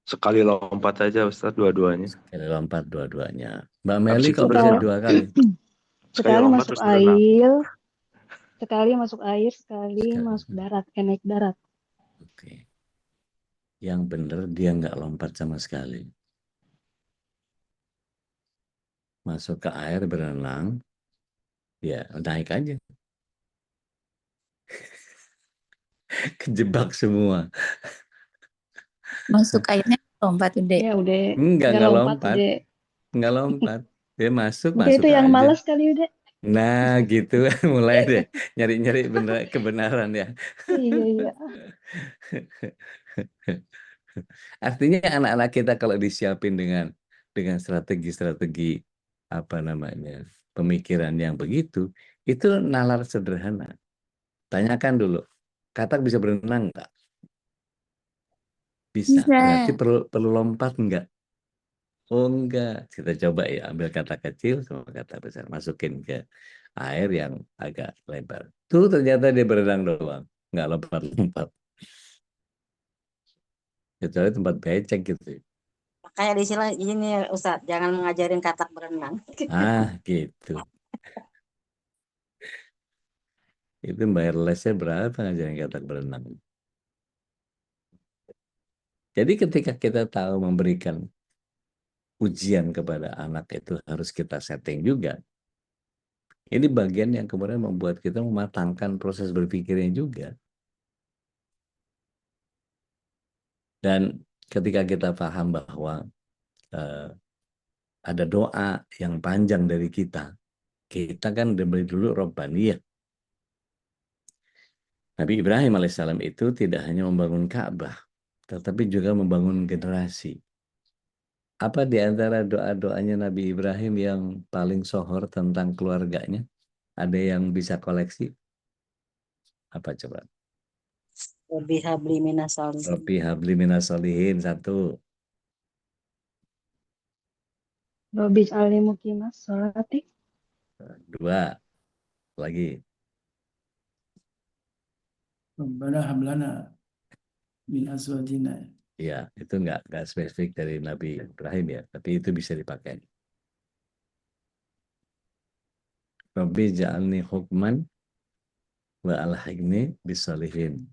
Sekali lompat aja Ustaz dua-duanya. Sekali lompat dua-duanya. Mbak Habis Meli itu kok bisa berenang. 2 kali? Sekali Sekali lompat masuk terus berenang. air, sekali masuk air, sekali Sekali. masuk darat, naik darat. Oke. Yang benar dia nggak lompat sama sekali. Masuk ke air berenang, ya naik aja. Kejebak semua. Masuk airnya lompat udah. Ya udah Enggak lompat lompat. udah. Enggak lompat. Dia masuk Udah itu yang aja. males kali udah. Nah, gitu mulai deh nyari-nyari kebenaran ya. Iya iya. Artinya anak-anak kita kalau disiapin dengan strategi-strategi apa namanya pemikiran yang begitu, itu nalar sederhana. Tanyakan dulu, katak bisa berenang enggak? Bisa. Bisa. Berarti perlu lompat enggak? Oh enggak. Kita coba ya ambil kata kecil sama kata besar, masukin ke air yang agak lebar. Tuh ternyata dia berenang doang, nggak lompat-lompat. Kecuali tempat becek gitu. Kayak di sini ini Ustadz, jangan mengajarin katak berenang. Ah, gitu. Itu bayar lesnya berapa ngajarin katak berenang? Jadi ketika kita tahu memberikan ujian kepada anak itu harus kita setting juga. Ini bagian yang kemudian membuat kita mematangkan proses berpikirnya juga. Dan ketika kita paham bahwa ada doa yang panjang dari kita Kita kan dari dulu Robbaniyah. Nabi Ibrahim alaihissalam itu tidak hanya membangun Ka'bah, tetapi juga membangun generasi. Apa di antara doa-doanya Nabi Ibrahim yang paling sohor tentang keluarganya? Ada yang bisa koleksi? Apa coba? Lebih habli minasal. Rabbi habli minas solihin, satu. Robis alimukimas sholati. Dua. Lagi. Rabbana hablana min azwajina. Ya, itu nggak spesifik dari Nabi Ibrahim ya, tapi itu bisa dipakai. Rabbi ja'alni hukman wa alhiqni bisolihin.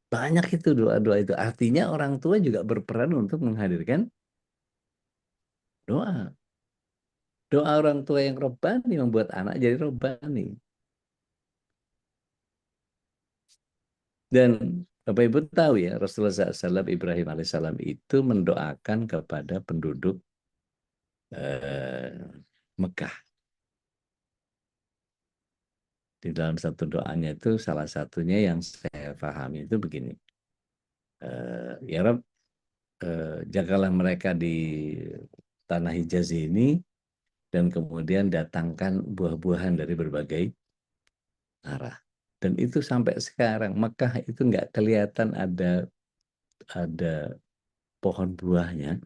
Banyak itu doa-doa itu. Artinya orang tua juga berperan untuk menghadirkan doa. Doa orang tua yang robbani membuat anak jadi robbani. Dan Bapak Ibu tahu ya, Rasulullah SAW Ibrahim alaihissalam itu mendoakan kepada penduduk Mekah. Di dalam satu doanya itu salah satunya yang saya pahami itu begini. Ya Rabb, jagalah mereka di tanah Hijaz ini dan kemudian datangkan buah-buahan dari berbagai arah. Dan itu sampai sekarang Mekah itu nggak kelihatan ada pohon buahnya.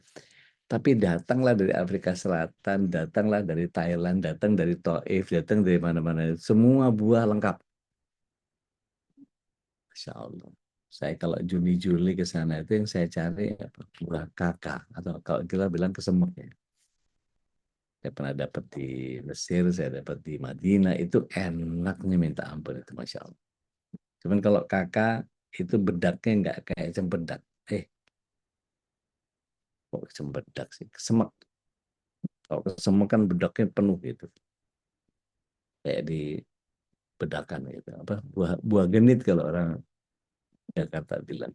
Tapi datanglah dari Afrika Selatan, datanglah dari Thailand, datang dari Taif, datang dari mana-mana. Semua buah lengkap. Masya Allah. Saya kalau Juni-Juli ke sana itu yang saya cari apa? Buah kakak. Atau kalau kita bilang kesemek ya. Saya pernah dapat di Mesir, saya dapat di Madinah. Itu enaknya minta ampun itu Masya Allah. Cuman kalau kakak itu bedaknya nggak kayak cempedak. Kok cempedak sih? Kesemek. Kalau kesemek kan bedaknya penuh gitu. Kayak di bedakan gitu. Apa? Buah genit kalau orang Jakarta bilang.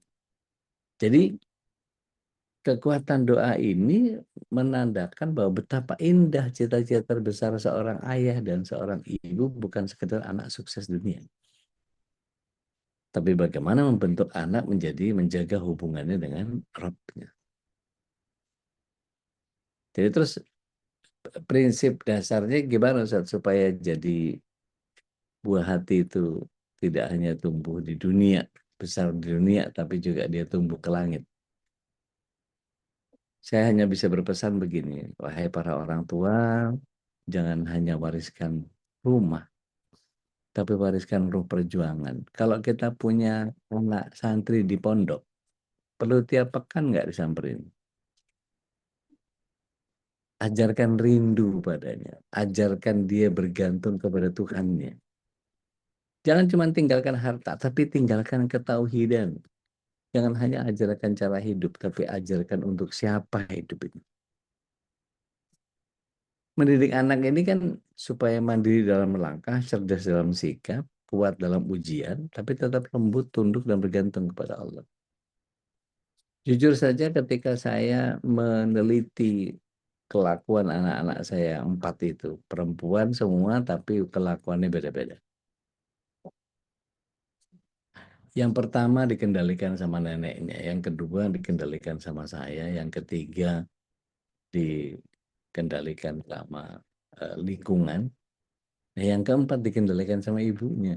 Jadi kekuatan doa ini menandakan bahwa betapa indah cita-cita terbesar seorang ayah dan seorang ibu bukan sekedar anak sukses dunia. Tapi bagaimana membentuk anak menjaga hubungannya dengan Rabbnya. Jadi terus prinsip dasarnya gimana Ustaz, supaya jadi buah hati itu tidak hanya tumbuh di dunia, besar di dunia, tapi juga dia tumbuh ke langit. Saya hanya bisa berpesan begini, wahai para orang tua, jangan hanya wariskan rumah, tapi wariskan ruh perjuangan. Kalau kita punya anak santri di pondok, perlu tiap pekan nggak disamperin? Ajarkan rindu padanya, ajarkan dia bergantung kepada Tuhannya. Jangan cuma tinggalkan harta, tapi tinggalkan ketauhidan. Jangan hanya ajarkan cara hidup, tapi ajarkan untuk siapa hidup ini. Mendidik anak ini kan supaya mandiri dalam melangkah, cerdas dalam sikap, kuat dalam ujian, tapi tetap lembut, tunduk, dan bergantung kepada Allah. Jujur saja ketika saya meneliti kelakuan anak-anak saya 4 itu, perempuan semua tapi kelakuannya beda-beda. Yang pertama dikendalikan sama neneknya, yang kedua dikendalikan sama saya, yang ketiga dikendalikan sama lingkungan, yang keempat dikendalikan sama ibunya.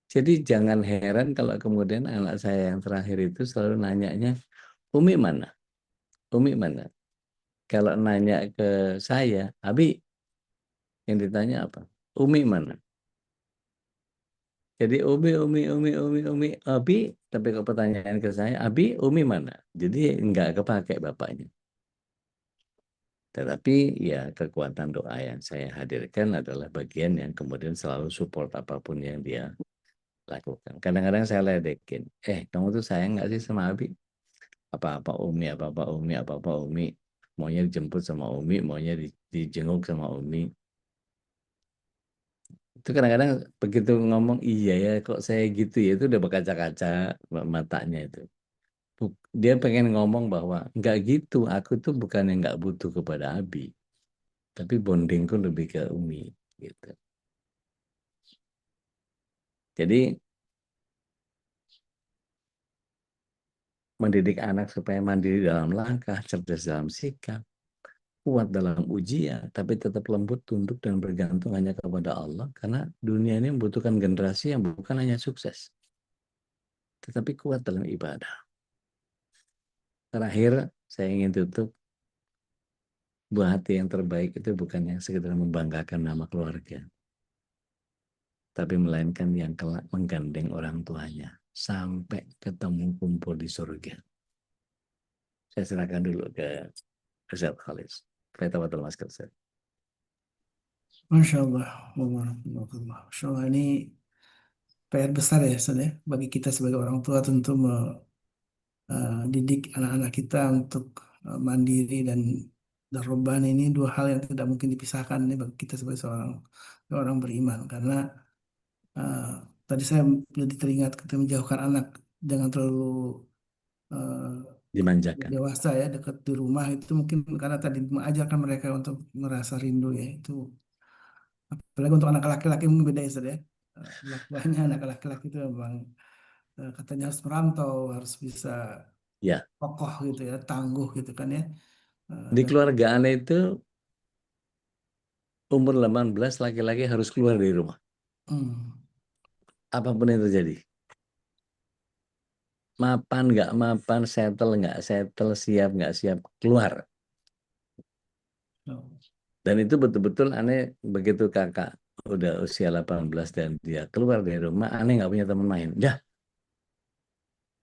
Jadi jangan heran kalau kemudian anak saya yang terakhir itu selalu nanyanya, Umi mana? Umi mana? Kalau nanya ke saya, Abi, yang ditanya apa? Umi mana? Jadi Umi, Abi, tapi kalau pertanyaan ke saya, Abi, Umi mana? Jadi nggak kepake bapaknya. Tetapi ya kekuatan doa yang saya hadirkan adalah bagian yang kemudian selalu support apapun yang dia lakukan. Kadang-kadang saya ledekin, kamu tuh sayang nggak sih sama Abi? Apa-apa Umi, apa-apa Umi, apa-apa Umi. Maunya dijemput sama Umi, maunya dijenguk sama Umi. Itu kadang-kadang begitu ngomong, iya ya kok saya gitu ya, itu udah berkaca-kaca matanya itu. Dia pengen ngomong bahwa nggak gitu, aku tuh bukan yang nggak butuh kepada Abi. Tapi bondingku lebih ke Umi. gitu. Jadi mendidik anak supaya mandiri dalam langkah, cerdas dalam sikap, kuat dalam ujian, tapi tetap lembut, tunduk, dan bergantung hanya kepada Allah. Karena dunia ini membutuhkan generasi yang bukan hanya sukses, tetapi kuat dalam ibadah. Terakhir, saya ingin tutup, buah hati yang terbaik itu bukan yang sekedar membanggakan nama keluarga, tapi melainkan yang kelak menggandeng orang tuanya sampai ketemu kumpul di surga. Saya serahkan dulu ke Ustaz Khalis. Faidatul Mas Ustaz. Masya Allah, Masya Allah, ini PR besar ya, Ustaz, ya, bagi kita sebagai orang tua tentu didik anak-anak kita untuk mandiri dan robbani. Ini dua hal yang tidak mungkin dipisahkan nih bagi kita sebagai seorang orang beriman. Karena eh, tadi saya jadi teringat kita menjauhkan anak, jangan terlalu Dimanjakan. dewasa ya, dekat di rumah itu mungkin karena tadi mengajarkan mereka untuk merasa rindu ya, itu apalagi untuk anak laki-laki mungkin beda ya Ustaz, ya. Banyak anak laki-laki itu memang katanya harus merantau, harus bisa Ya, kokoh gitu ya, tangguh gitu kan ya. di Dan keluarga aneh itu umur 18 laki-laki harus keluar dari rumah. hmm, Apapun yang terjadi. Mapan nggak mapan, settle nggak settle, siap nggak siap, keluar. so, Dan itu betul-betul aneh begitu kakak udah usia 18 dan dia keluar dari rumah, aneh nggak punya teman main. Dah,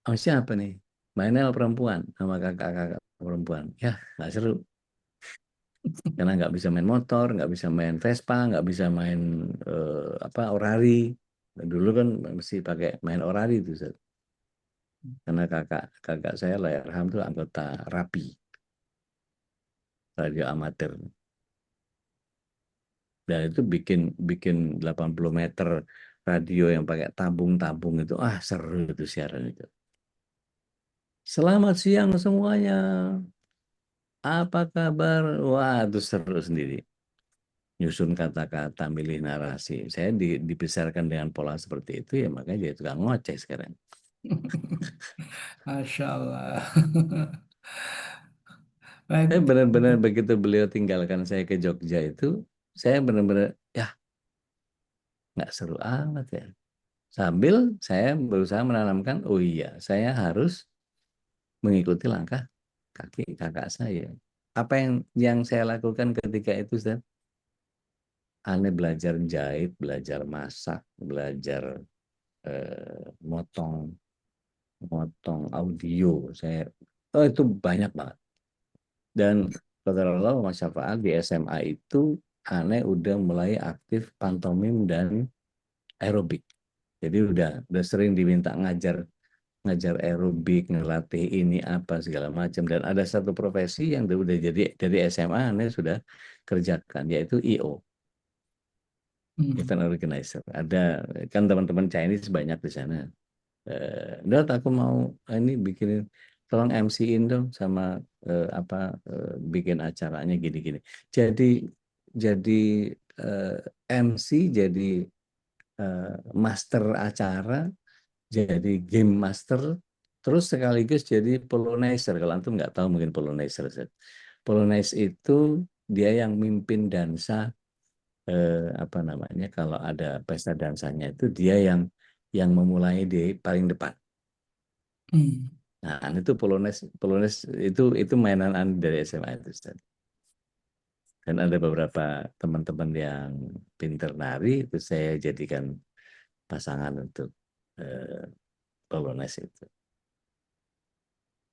sama siapa nih? Mainnya sama perempuan, sama kakak-kakak perempuan. Ya, nggak seru. Karena nggak bisa main motor, nggak bisa main Vespa, nggak bisa main apa orari. Dulu kan mesti pakai main orari itu, Ustaz. Karena kakak saya Allahyarham tuh anggota RAPI, radio amatir. Dan itu bikin bikin 80 meter radio yang pakai tabung-tabung itu, seru itu siaran itu. Selamat siang semuanya. Apa kabar? Wah, itu seru sendiri. Nyusun kata-kata, milih narasi. Saya dibesarkan dengan pola seperti itu, ya makanya jadi tukang ngoceh sekarang. Masya Allah. Baik. Benar-benar begitu beliau tinggalkan saya ke Jogja itu, saya benar-benar, ya nggak seru amat ya. Sambil saya berusaha menanamkan, oh iya, saya harus mengikuti langkah kaki kakak saya. Apa yang saya lakukan ketika itu, Ustaz? Aneh belajar jahit, belajar masak, belajar motong audio. Itu banyak banget. Dan kata Allah, Masya Allah, di SMA itu aneh udah mulai aktif pantomim dan aerobik. Jadi udah sering diminta ngajar aerobik, ngelatih ini apa segala macam. Dan ada satu profesi yang udah jadi dari SMA aneh sudah kerjakan, yaitu IO, event organizer. Ada kan teman-teman Chinese banyak di sana. Dot, aku mau ini bikinin, tolong MC-in dong sama bikin acaranya gini-gini. Jadi MC, jadi master acara, jadi game master, terus sekaligus jadi polonizer. Kalau antum nggak tahu mungkin polonizer. Polonize itu dia yang mimpin dansa, apa namanya, kalau ada pesta dansanya itu dia yang memulai di paling depan. Nah, itu Polones itu mainan dari SMA itu, Ustaz. Dan ada beberapa teman-teman yang pinter nari itu saya jadikan pasangan untuk Polones itu.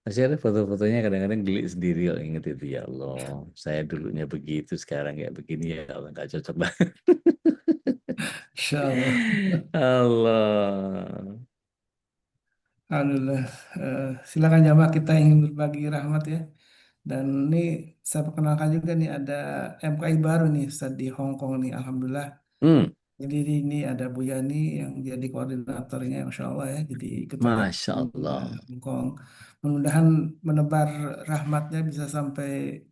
Masih ada foto-fotonya, kadang-kadang geli sendiri kalau inget itu, ya Allah, saya dulunya begitu, sekarang kayak begini, ya Allah, nggak cocok banget. Insya Allah. Allah. Alhamdulillah. Silakan jamaah kita ingin berbagi rahmat ya. Dan ini saya perkenalkan juga nih ada MKI baru nih Ustaz, di Hong Kong nih. Alhamdulillah. Hmm, Jadi ini ada Bu Yani yang jadi koordinatornya, Masya Allah ya. Jadi ketua Masya MKI Allah. Hong Kong. Mudah-mudahan menebar rahmatnya bisa sampai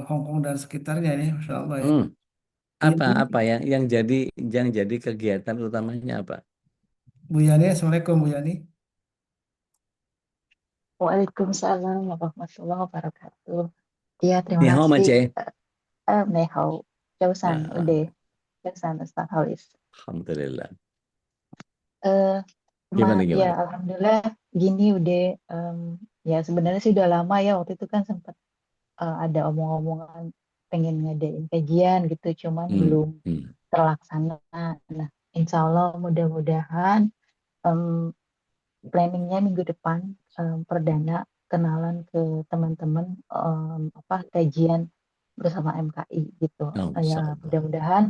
Hong Kong dan sekitarnya nih, Masya Allah ya. Hmm, Apa yang jadi kegiatan utamanya apa? Bu Yani, Assalamualaikum Bu Yani. Waalaikumsalam warahmatullahi wabarakatuh. Iya, terima Ni hao kasih. Mace. Nei hao, Châu San, Ah, udah. Châu San, Ustaz Halis. Alhamdulillah. Eh, Gimana ya, gimana? alhamdulillah gini udah. Ya sebenarnya sih udah lama ya, waktu itu kan sempat ada omong-omongan pengen ngadain kajian gitu, cuman Hmm, belum hmm. terlaksana. Nah, insya Allah mudah-mudahan em, planningnya minggu depan perdana kenalan ke teman-teman apa kajian bersama MKI gitu. Oh, Ya Masya Allah. mudah-mudahan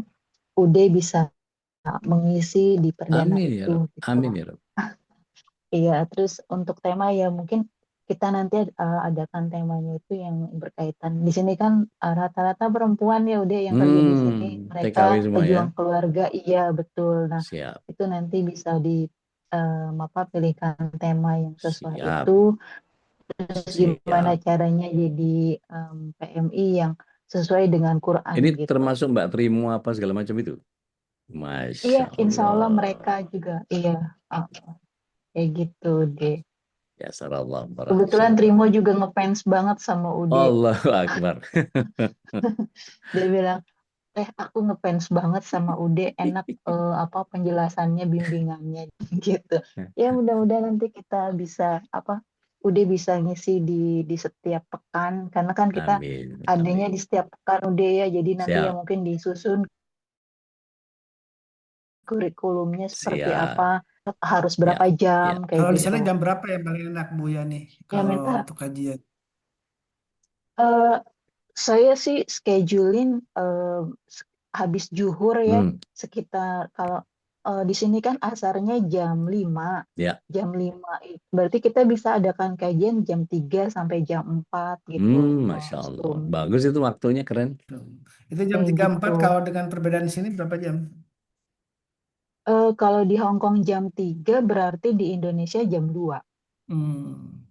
UD bisa mengisi di perdana Amin ya itu Rob. gitu. Amin ya Rob. Iya, terus untuk tema ya mungkin kita nanti adakan temanya itu yang berkaitan. Di sini kan rata-rata perempuan ya udah yang kerja di sini. Mereka TKW semua ya. pejuang keluarga, iya betul. Nah, Siap, itu nanti bisa di apa pilihkan tema yang sesuai siap, itu. Terus gimana siap. caranya jadi PMI yang sesuai dengan Quran Ini gitu. termasuk Mbak Trimo apa segala macam itu? Iya, Masya insya Allah mereka Allah. juga iya uh, kayak gitu deh. Ya Allah, Kebetulan barakallah. Trimo juga ngefans banget sama Ude. Allahu Akbar. Dia bilang, aku ngefans banget sama Ude, enak apa penjelasannya, bimbingannya gitu. Ya mudah-mudahan nanti kita bisa apa Ude bisa ngisi di setiap pekan karena kan kita Amin, adanya amin. di setiap pekan Ude ya. Jadi nanti ya Siap, mungkin disusun kurikulumnya seperti siap. apa, harus Ya, berapa jam ya. kayak Kalau di gitu. sana jam berapa yang paling enak Bu Yani Ya kalau minta untuk kajian? eh, saya sih scheduling habis zuhur ya Hmm, sekitar kalau di sini kan asarnya jam 5. ya. Jam 5 berarti kita bisa adakan kajian jam 3 sampai jam 4 gitu Masya Allah. Zoom. Bagus itu waktunya keren. Itu jam Kayak 3 4 gitu. kalau dengan perbedaan di sini berapa jam? Kalau di Hong Kong jam 3 berarti di Indonesia jam 2. Hmm,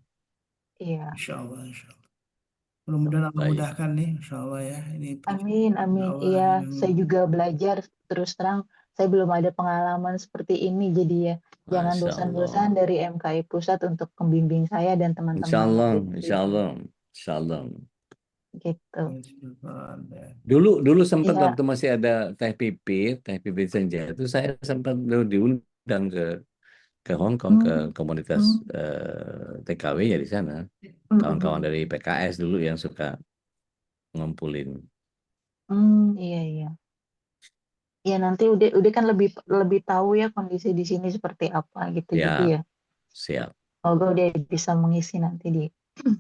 Iya. Insya Allah, Insya Allah. Mudah-mudahan Allah Baik. mudahkan nih, Insya Allah ya. Ini Amin, amin. dakwah Iya, yang saya juga belajar terus terang. Saya belum ada pengalaman seperti ini, jadi ya jangan Masya bosan-bosan Allah. dari MKI Pusat untuk membimbing saya dan Insya teman-teman yang Allah, lain di Insya sini. Allah, Insya Allah. Gitu. ya. Dulu sempat Iya, waktu masih ada Teh Pipit Senja itu saya sempat dulu diundang ke Hong Kong ke hmm, komunitas hmm, TKW ya di sana. hmm, Kawan-kawan hmm, dari PKS dulu yang suka ngumpulin. iya, iya. Ya nanti udah kan lebih lebih tahu ya kondisi di sini seperti apa gitu. Jadi Ya, ya, siap. semoga udah bisa mengisi nanti di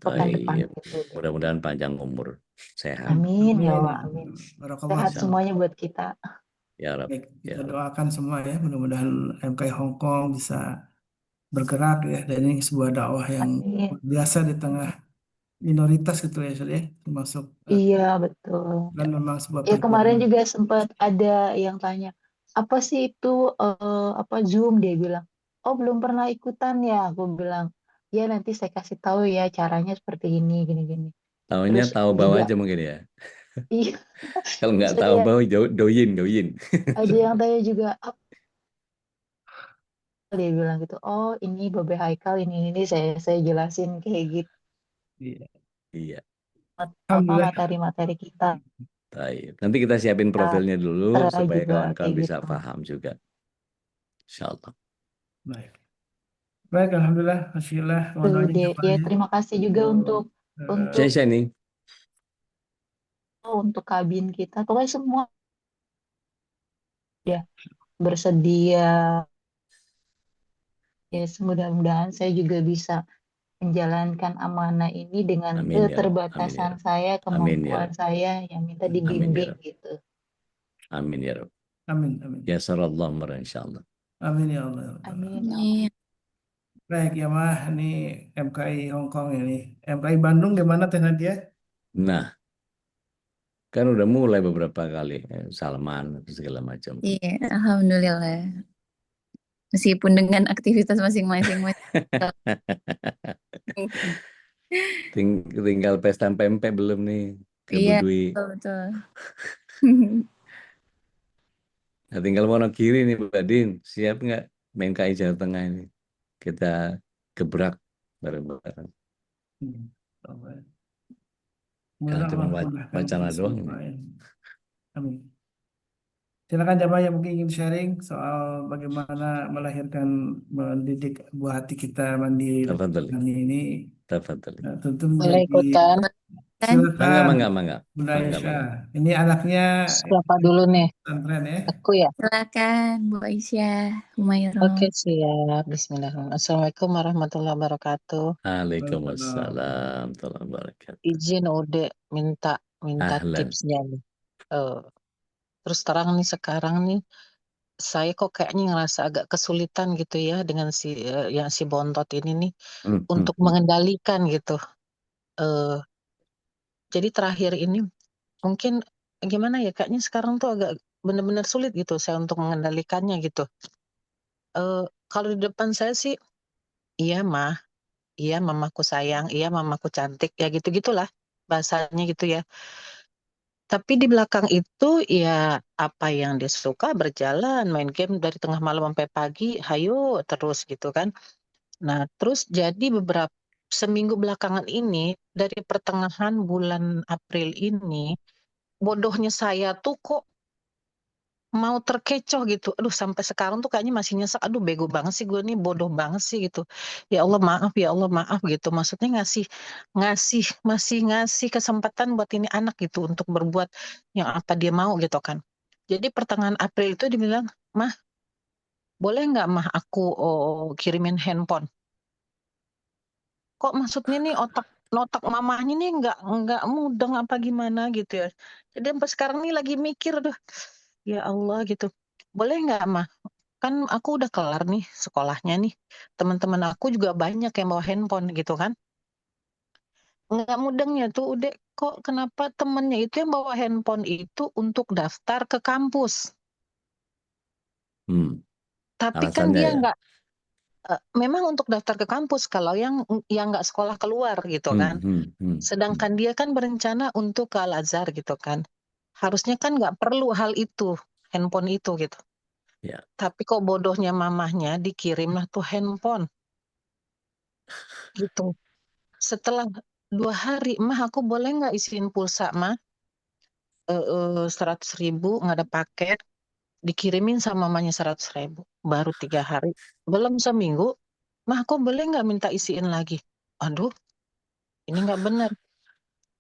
pekan depan Baik. gitu deh. Mudah-mudahan panjang umur, sehat. Amin ya Amin. Allah, amin. Barakallah. Sehat Insya Allah. semuanya buat kita. Ya Rab, Baik, ya kita Rab. doakan semua ya. Mudah-mudahan MKI Hong Kong bisa bergerak ya. Dan ini sebuah dakwah yang Amin. biasa di tengah minoritas gitu ya, Ustaz ya. Termasuk Iya, betul. dan memang sebuah Ya kemarin perjuangan. juga sempat ada yang tanya, apa sih itu apa Zoom? Dia bilang, oh belum pernah ikutan ya. Aku bilang, ya nanti saya kasih tahu ya caranya seperti ini, gini-gini. Tahunya Terus tahu bawah juga, aja mungkin ya. iya, Kalau nggak terus tahu bawah, doyin. ada yang tanya juga, apa dia bilang gitu, oh ini Babe Haikal, ini saya jelasin kayak gitu. Iya. Iya. Apa Alhamdulillah. materi-materi kita Baik. Nanti kita siapin profilnya dulu terus supaya juga kawan-kawan kayak bisa gitu. paham juga. Insya Allah. Baik. Baik, Alhamdulillah. Alhamdulillah. Mohon Tuh, doanya deh. Ya jamaahnya. terima kasih juga untuk Eh, untuk Saya nih. untuk kabin kita. Pokoknya semua ya bersedia. Ya, mudah-mudahan saya juga bisa menjalankan amanah ini dengan Amin ya Rab. Amin ya keterbatasan Rab. saya, Amin ya kemampuan Rab. saya yang minta Amin ya dibimbing Rab. gitu. Amin ya Rab. Amin, amin. Ya sarallah insya Allah. Amin ya Allah. Ya Rabbal Amin. Alamin. Ya Allah. Amin. Baik, ya mah, ini MKI Hong Kong ini. MKI Bandung gimana Teh Nadia? Nah, kan udah mulai beberapa kali. Salman, segala macam. Iya, alhamdulillah. Meskipun dengan aktivitas masing-masing. Tinggal pesta pempek belum nih ke Iya, Budui. betul, betul. Nah, tinggal Wonogiri nih Mbak Din, siap nggak main KI Jawa Tengah ini? Kita gebrak bareng-bareng. Coba. Kalau cuma Mudahlah, mudahkan wacana kita doang semua ini. ya. Amin. Silakan jamaah yang mungkin ingin sharing soal bagaimana melahirkan, mendidik buah hati kita mandi Tafadhali, ini. tafadhali. Tentu Boleh menjadi, ikutan. Dan Mangga, silakan mangga, mangga. Bunda Mangga, Aisyah. mangga. Ini anaknya Siapa dulu nih? pesantren ya. Aku ya? silakan Bu Aisyah, Humaira. Oke, siap. Bismillahirrahmanirrahim. Assalamualaikum warahmatullahi wabarakatuh. Waalaikumsalam warahmatullahi wabarakatuh. Izin Ude minta minta Ahlan. tipsnya nih. Eh, terus terang nih sekarang nih saya kok kayaknya ngerasa agak kesulitan gitu ya dengan yang si Bontot ini nih untuk mengendalikan gitu. Eh, jadi terakhir ini mungkin gimana ya? Kayaknya sekarang tuh agak benar-benar sulit gitu saya untuk mengendalikannya gitu. Kalau di depan saya sih, iya mah, iya mamaku sayang, iya mamaku cantik, ya gitu-gitulah bahasanya gitu ya. Tapi di belakang itu ya apa yang dia suka berjalan, main game dari tengah malam sampai pagi, hayo terus gitu kan. Nah, terus jadi seminggu belakangan ini dari pertengahan bulan April ini, bodohnya saya tuh kok mau terkecoh gitu. Aduh, sampai sekarang tuh kayaknya masih nyesek. Aduh, bego banget sih gue nih, bodoh banget sih gitu. Ya Allah maaf, ya Allah maaf gitu. Maksudnya ngasih ngasih masih ngasih kesempatan buat ini anak gitu untuk berbuat yang apa dia mau gitu kan. Jadi pertengahan April itu dibilang, "Mah, boleh nggak mah aku kirimin handphone?" Kok maksudnya nih otak mamahnya nih nggak mudeng apa gimana gitu ya. Jadi sampai sekarang nih lagi mikir, aduh, ya Allah gitu. Boleh nggak mah? Kan aku udah kelar nih sekolahnya nih. Teman-teman aku juga banyak yang bawa handphone gitu kan. Nggak mudengnya tuh udah kok kenapa temennya itu yang bawa handphone itu untuk daftar ke kampus. Tapi kan Alasannya dia ya. nggak, memang untuk daftar ke kampus kalau yang nggak sekolah keluar gitu kan. Sedangkan dia kan berencana untuk ke Al-Azhar gitu kan. Harusnya kan nggak perlu hal itu, handphone itu gitu. Ya. Tapi kok bodohnya mamahnya dikirimlah tuh handphone gitu. Setelah 2 hari, "Mah aku boleh nggak isiin pulsa mah? 100.000 nggak ada paket." Dikirimin sama mamanya 100.000. Baru 3 hari. Belum seminggu, "Mah aku boleh nggak minta isiin lagi?" Aduh, ini nggak benar.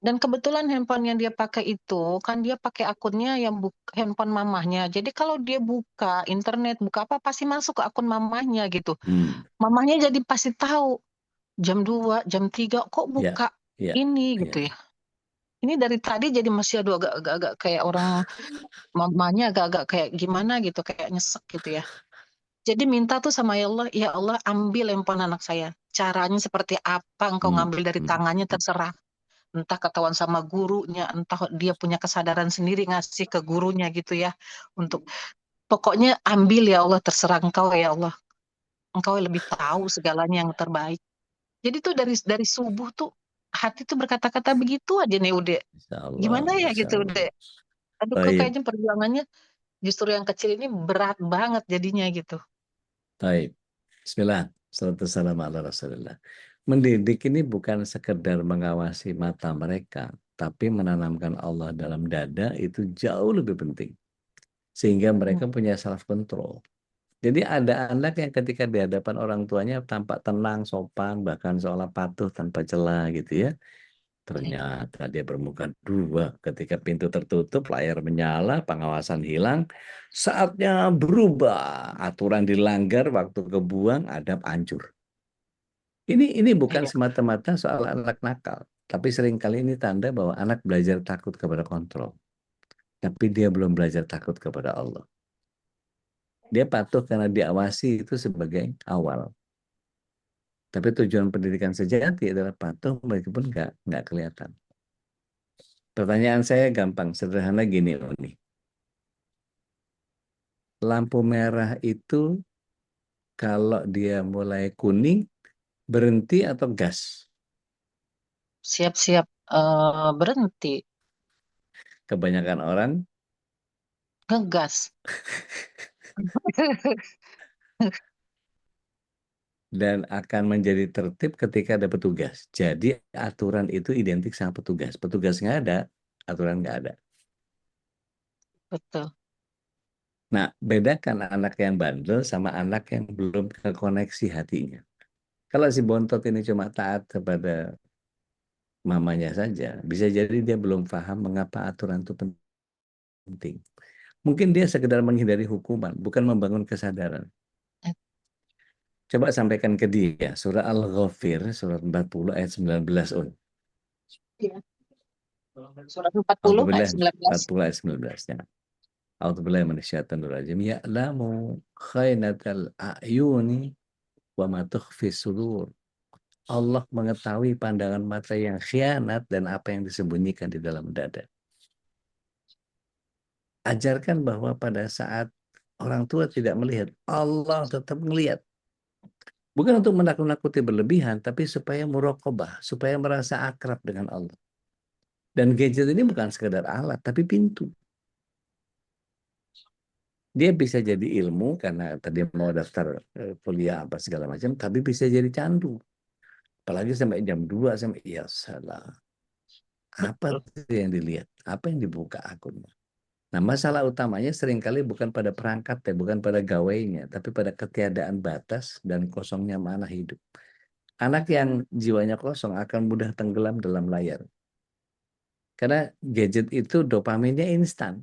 Dan kebetulan handphone yang dia pakai itu, kan dia pakai akunnya yang handphone mamahnya. Jadi kalau dia buka internet, buka apa, pasti masuk ke akun mamahnya gitu. Mamahnya jadi pasti tahu jam 2, jam 3 kok buka ini gitu ya. Ini dari tadi jadi masih aduh agak-agak kayak orang mamanya agak-agak kayak gimana gitu, kayak nyesek gitu ya. Jadi minta tuh sama ya Allah ambil handphone anak saya. Caranya seperti apa engkau ngambil dari tangannya terserah. Entah ketahuan sama gurunya, entah dia punya kesadaran sendiri ngasih ke gurunya gitu ya. Pokoknya ambil ya Allah terserah engkau ya Allah. Engkau yang lebih tahu segalanya yang terbaik. Jadi tuh dari subuh tuh hati tuh berkata-kata begitu aja nih udah. Gimana ya gitu udah. Aduh kok Baik, kayaknya perjuangannya justru yang kecil ini berat banget jadinya gitu. baik. Bismillah. Salatu salam ala Rasulillah. Mendidik ini bukan sekedar mengawasi mata mereka, tapi menanamkan Allah dalam dada itu jauh lebih penting. Sehingga mereka punya self control. Jadi ada anak yang ketika di hadapan orang tuanya tampak tenang, sopan, bahkan seolah patuh tanpa celah gitu ya. Ternyata dia bermuka dua ketika pintu tertutup, layar menyala, pengawasan hilang, saatnya berubah, aturan dilanggar, waktu kebuang, adab hancur. Ini bukan semata-mata soal anak nakal, tapi seringkali ini tanda bahwa anak belajar takut kepada kontrol, tapi dia belum belajar takut kepada Allah. Dia patuh karena diawasi itu sebagai awal. Tapi tujuan pendidikan sejati adalah patuh meskipun nggak kelihatan. Pertanyaan saya gampang, sederhana gini, Uni. Lampu merah itu kalau dia mulai kuning, berhenti atau gas? Siap-siap berhenti. Kebanyakan orang ngegas. Dan akan menjadi tertib ketika ada petugas. Jadi aturan itu identik sama petugas. Petugas nggak ada, aturan nggak ada. Betul. Nah, bedakan anak yang bandel sama anak yang belum terkoneksi hatinya. Kalau si bontot ini cuma taat kepada mamanya saja, bisa jadi dia belum paham mengapa aturan itu penting. Mungkin dia sekedar menghindari hukuman, bukan membangun kesadaran. Eh, Coba sampaikan ke dia, surah Al-Ghafir, surat 40 ayat 19. Iya. Surat 40 ayat A'udzubillah 19. 40 ayat 19. Ya. A'udzubillahi minasyaitonir rajim. Ya'lamu khainatal a'yuni wa ma tukhfis sudur. Allah mengetahui pandangan mata yang khianat dan apa yang disembunyikan di dalam dada. Ajarkan bahwa pada saat orang tua tidak melihat, Allah tetap melihat. Bukan untuk menakut-nakuti berlebihan, tapi supaya muraqabah, supaya merasa akrab dengan Allah. Dan gadget ini bukan sekedar alat, tapi pintu. Dia bisa jadi ilmu karena tadi mau daftar kuliah apa segala macam, tapi bisa jadi candu. Apalagi sampai jam 2 sampai ya salah. Apa Betul. yang dilihat? Apa yang dibuka akunnya? Nah, masalah utamanya seringkali bukan pada perangkat ya, bukan pada gawainya, tapi pada ketiadaan batas dan kosongnya mana hidup. Anak yang jiwanya kosong akan mudah tenggelam dalam layar. Karena gadget itu dopaminnya instan.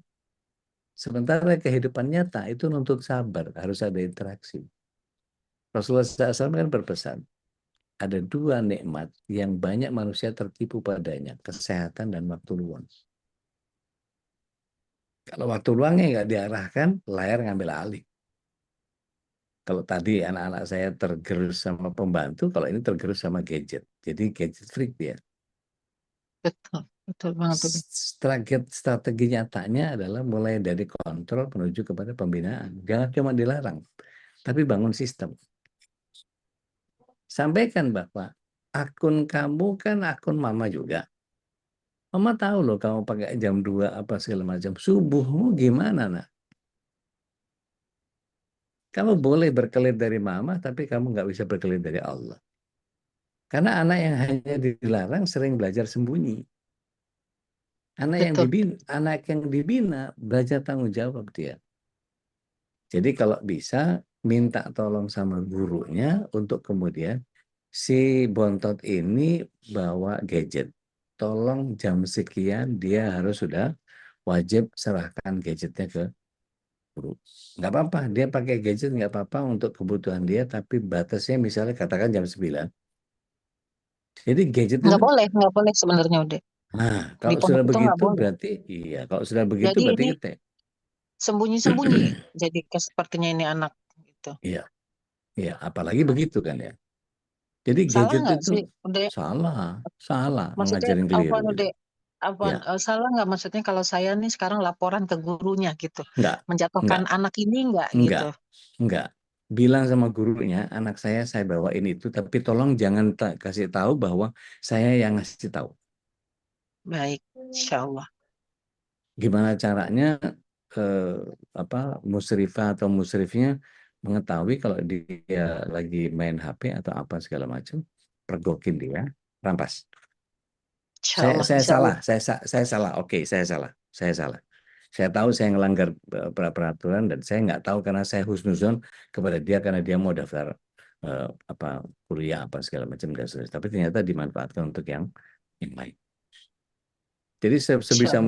Sementara kehidupan nyata itu nuntut sabar, harus ada interaksi. Rasulullah SAW kan berpesan, ada dua nikmat yang banyak manusia tertipu padanya, kesehatan dan waktu luang. Kalau waktu luangnya nggak diarahkan, layar ngambil alih. Kalau tadi anak-anak saya tergerus sama pembantu, kalau ini tergerus sama gadget. Jadi gadget freak dia. Betul. Betul banget udah. Strategi nyatanya adalah mulai dari kontrol menuju kepada pembinaan. Jangan cuma dilarang, tapi bangun sistem. Sampaikan bahwa akun kamu kan akun mama juga. Mama tahu loh kamu pakai jam 2 apa segala macam. Subuhmu gimana, nak? Kamu boleh berkelit dari mama, tapi kamu nggak bisa berkelit dari Allah. Karena anak yang hanya dilarang sering belajar sembunyi. Betul. Anak yang dibina belajar tanggung jawab dia. Jadi kalau bisa minta tolong sama gurunya untuk kemudian si bontot ini bawa gadget. Tolong jam sekian dia harus sudah wajib serahkan gadgetnya ke guru. Nggak apa-apa, dia pakai gadget nggak apa-apa untuk kebutuhan dia, tapi batasnya misalnya katakan jam 9. Jadi gadget itu, Nggak boleh sebenarnya udah. nah Di kalau sudah pondok itu nggak begitu boleh. berarti, iya kalau sudah begitu Jadi berarti ini kita, sembunyi-sembunyi. Jadi sepertinya ini anak gitu. iya, iya, apalagi begitu kan ya. Jadi Salah gadget nggak itu sih? Udah, salah maksudnya ngajarin apa keliru gitu. udah apa Ya, salah nggak maksudnya kalau saya nih sekarang laporan ke gurunya gitu, enggak, menjatuhkan anak ini nggak enggak, gitu. enggak. Bilang sama gurunya, anak saya bawain itu, tapi tolong jangan kasih tahu bahwa saya yang ngasih tahu. Baik, insya Allah. Gimana caranya musrifah atau musrifnya mengetahui kalau dia lagi main HP atau apa segala macam, pergokin dia, rampas. Insya Allah, Saya insya Allah. salah. Oke, saya salah. Saya tahu saya melanggar peraturan dan saya nggak tahu karena saya husnuzon kepada dia karena dia mau daftar kuliah apa segala macam dan seterusnya. Tapi ternyata dimanfaatkan untuk yang lain. Jadi Insya Allah.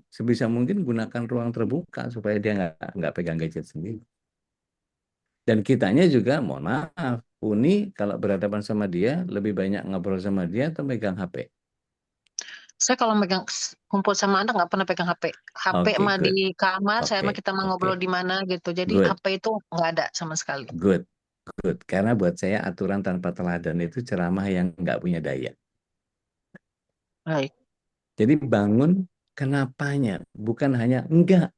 sebisa mungkin gunakan ruang terbuka supaya dia nggak pegang gadget sendiri. Dan kitanya juga, mohon maaf, Uni kalau berhadapan sama dia lebih banyak ngobrol sama dia atau megang HP. Saya kalau kumpul sama anak nggak pernah pegang HP. HP Oke, mah good. di kamar, saya mah Oke, kita mah ngobrol di mana gitu. Jadi good, HP itu nggak ada sama sekali. good. Karena buat saya aturan tanpa teladan itu ceramah yang nggak punya daya. Baik, Jadi bangun kenapanya, bukan hanya enggak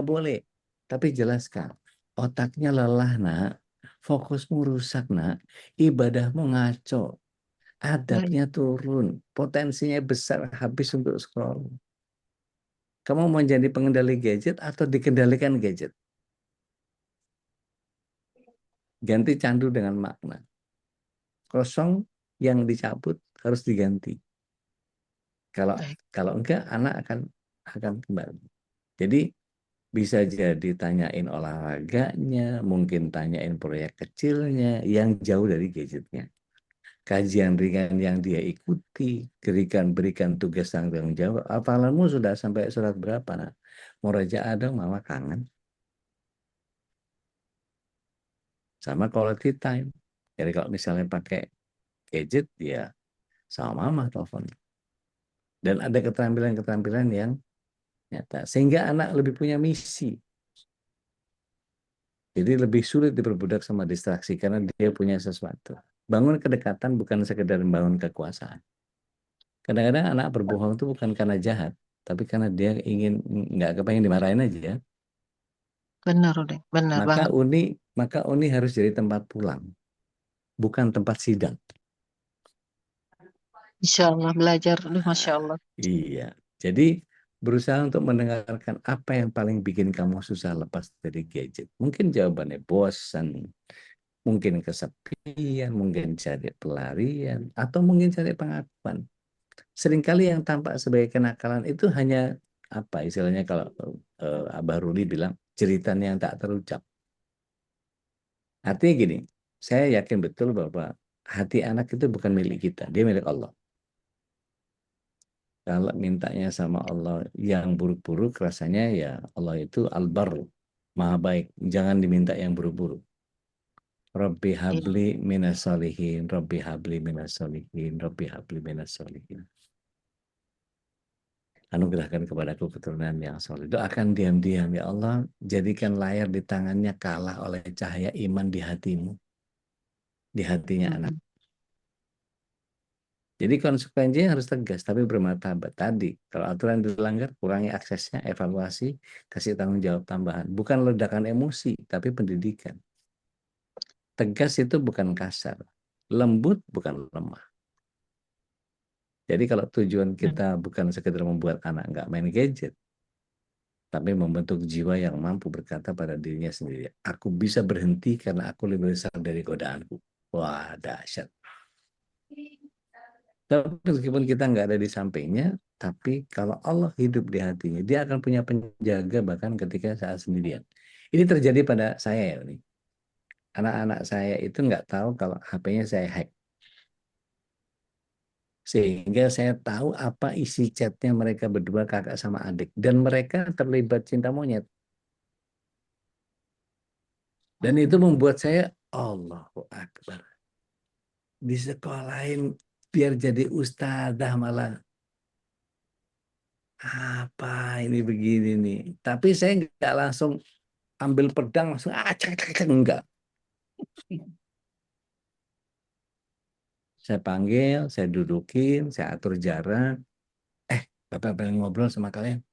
boleh. Tapi jelaskan, otaknya lelah nak, fokusmu rusak nak, ibadahmu ngaco, baik. adabnya turun, potensinya besar habis untuk scroll. Kamu mau jadi pengendali gadget atau dikendalikan gadget? Ganti candu dengan makna. Kosong yang dicabut harus diganti. Kalau Baik. kalau enggak, anak akan kembali. Jadi bisa jadi tanyain olahraganya, mungkin tanyain proyek kecilnya yang jauh dari gadgetnya. Kajian ringan yang dia ikuti, berikan tugas tanggung jawab. Hafalanmu sudah sampai surat berapa, nak? Murajaah dong, mama kangen. Sama quality time. Jadi kalau misalnya pakai gadget, ya sama mama telepon. Dan ada keterampilan-keterampilan yang nyata. Sehingga anak lebih punya misi. Jadi lebih sulit diperbudak sama distraksi karena dia punya sesuatu. Bangun kedekatan bukan sekedar membangun kekuasaan. Kadang-kadang anak berbohong itu bukan karena jahat, tapi karena dia nggak kepengen dimarahin aja. Benar udah, benar Maka banget. uni harus jadi tempat pulang, bukan tempat sidang. Insya Allah belajar, aduh, Masya Allah. Iya. Jadi berusaha untuk mendengarkan apa yang paling bikin kamu susah lepas dari gadget. Mungkin jawabannya bosan, mungkin kesepian, mungkin cari pelarian, atau mungkin cari pengakuan. Seringkali yang tampak sebagai kenakalan itu hanya apa istilahnya kalau Abah Ruli bilang jeritan yang tak terucap. Artinya gini, saya yakin betul bahwa hati anak itu bukan milik kita, dia milik Allah. Kalau mintanya sama Allah yang buruk-buruk, rasanya ya Allah itu Al-Barr, Maha baik. Jangan diminta yang buruk-buruk. Rabbi Iya. habli minas solihin, Rabbi habli minas solihin, Rabbi habli minas solihin. Anugerahkan kepadaku keturunan yang soleh. Doakan diam-diam, ya Allah, jadikan layar di tangannya kalah oleh cahaya iman di hatimu, di hatinya anak. Jadi konsekuensinya harus tegas, tapi bermartabat. Tadi, kalau aturan dilanggar, kurangi aksesnya, evaluasi, kasih tanggung jawab tambahan. Bukan ledakan emosi, tapi pendidikan. Tegas itu bukan kasar. Lembut bukan lemah. Jadi kalau tujuan kita bukan sekedar membuat anak nggak main gadget, tapi membentuk jiwa yang mampu berkata pada dirinya sendiri, aku bisa berhenti karena aku lebih besar dari godaanku. Wah, dahsyat. Tapi meskipun kita nggak ada di sampingnya, tapi kalau Allah hidup di hatinya, dia akan punya penjaga bahkan ketika saat sendirian. Ini terjadi pada saya ya, nih. Anak-anak saya itu nggak tahu kalau HP-nya saya hack. Sehingga saya tahu apa isi chatnya mereka berdua, kakak sama adik. Dan mereka terlibat cinta monyet. Dan itu membuat saya, Allahu Akbar. Di sekolahin biar jadi ustadzah malah. Apa ini begini nih. Tapi saya nggak langsung ambil pedang, langsung enggak. Saya panggil, saya dudukin, saya atur jarak. Bapak pengen ngobrol sama kalian.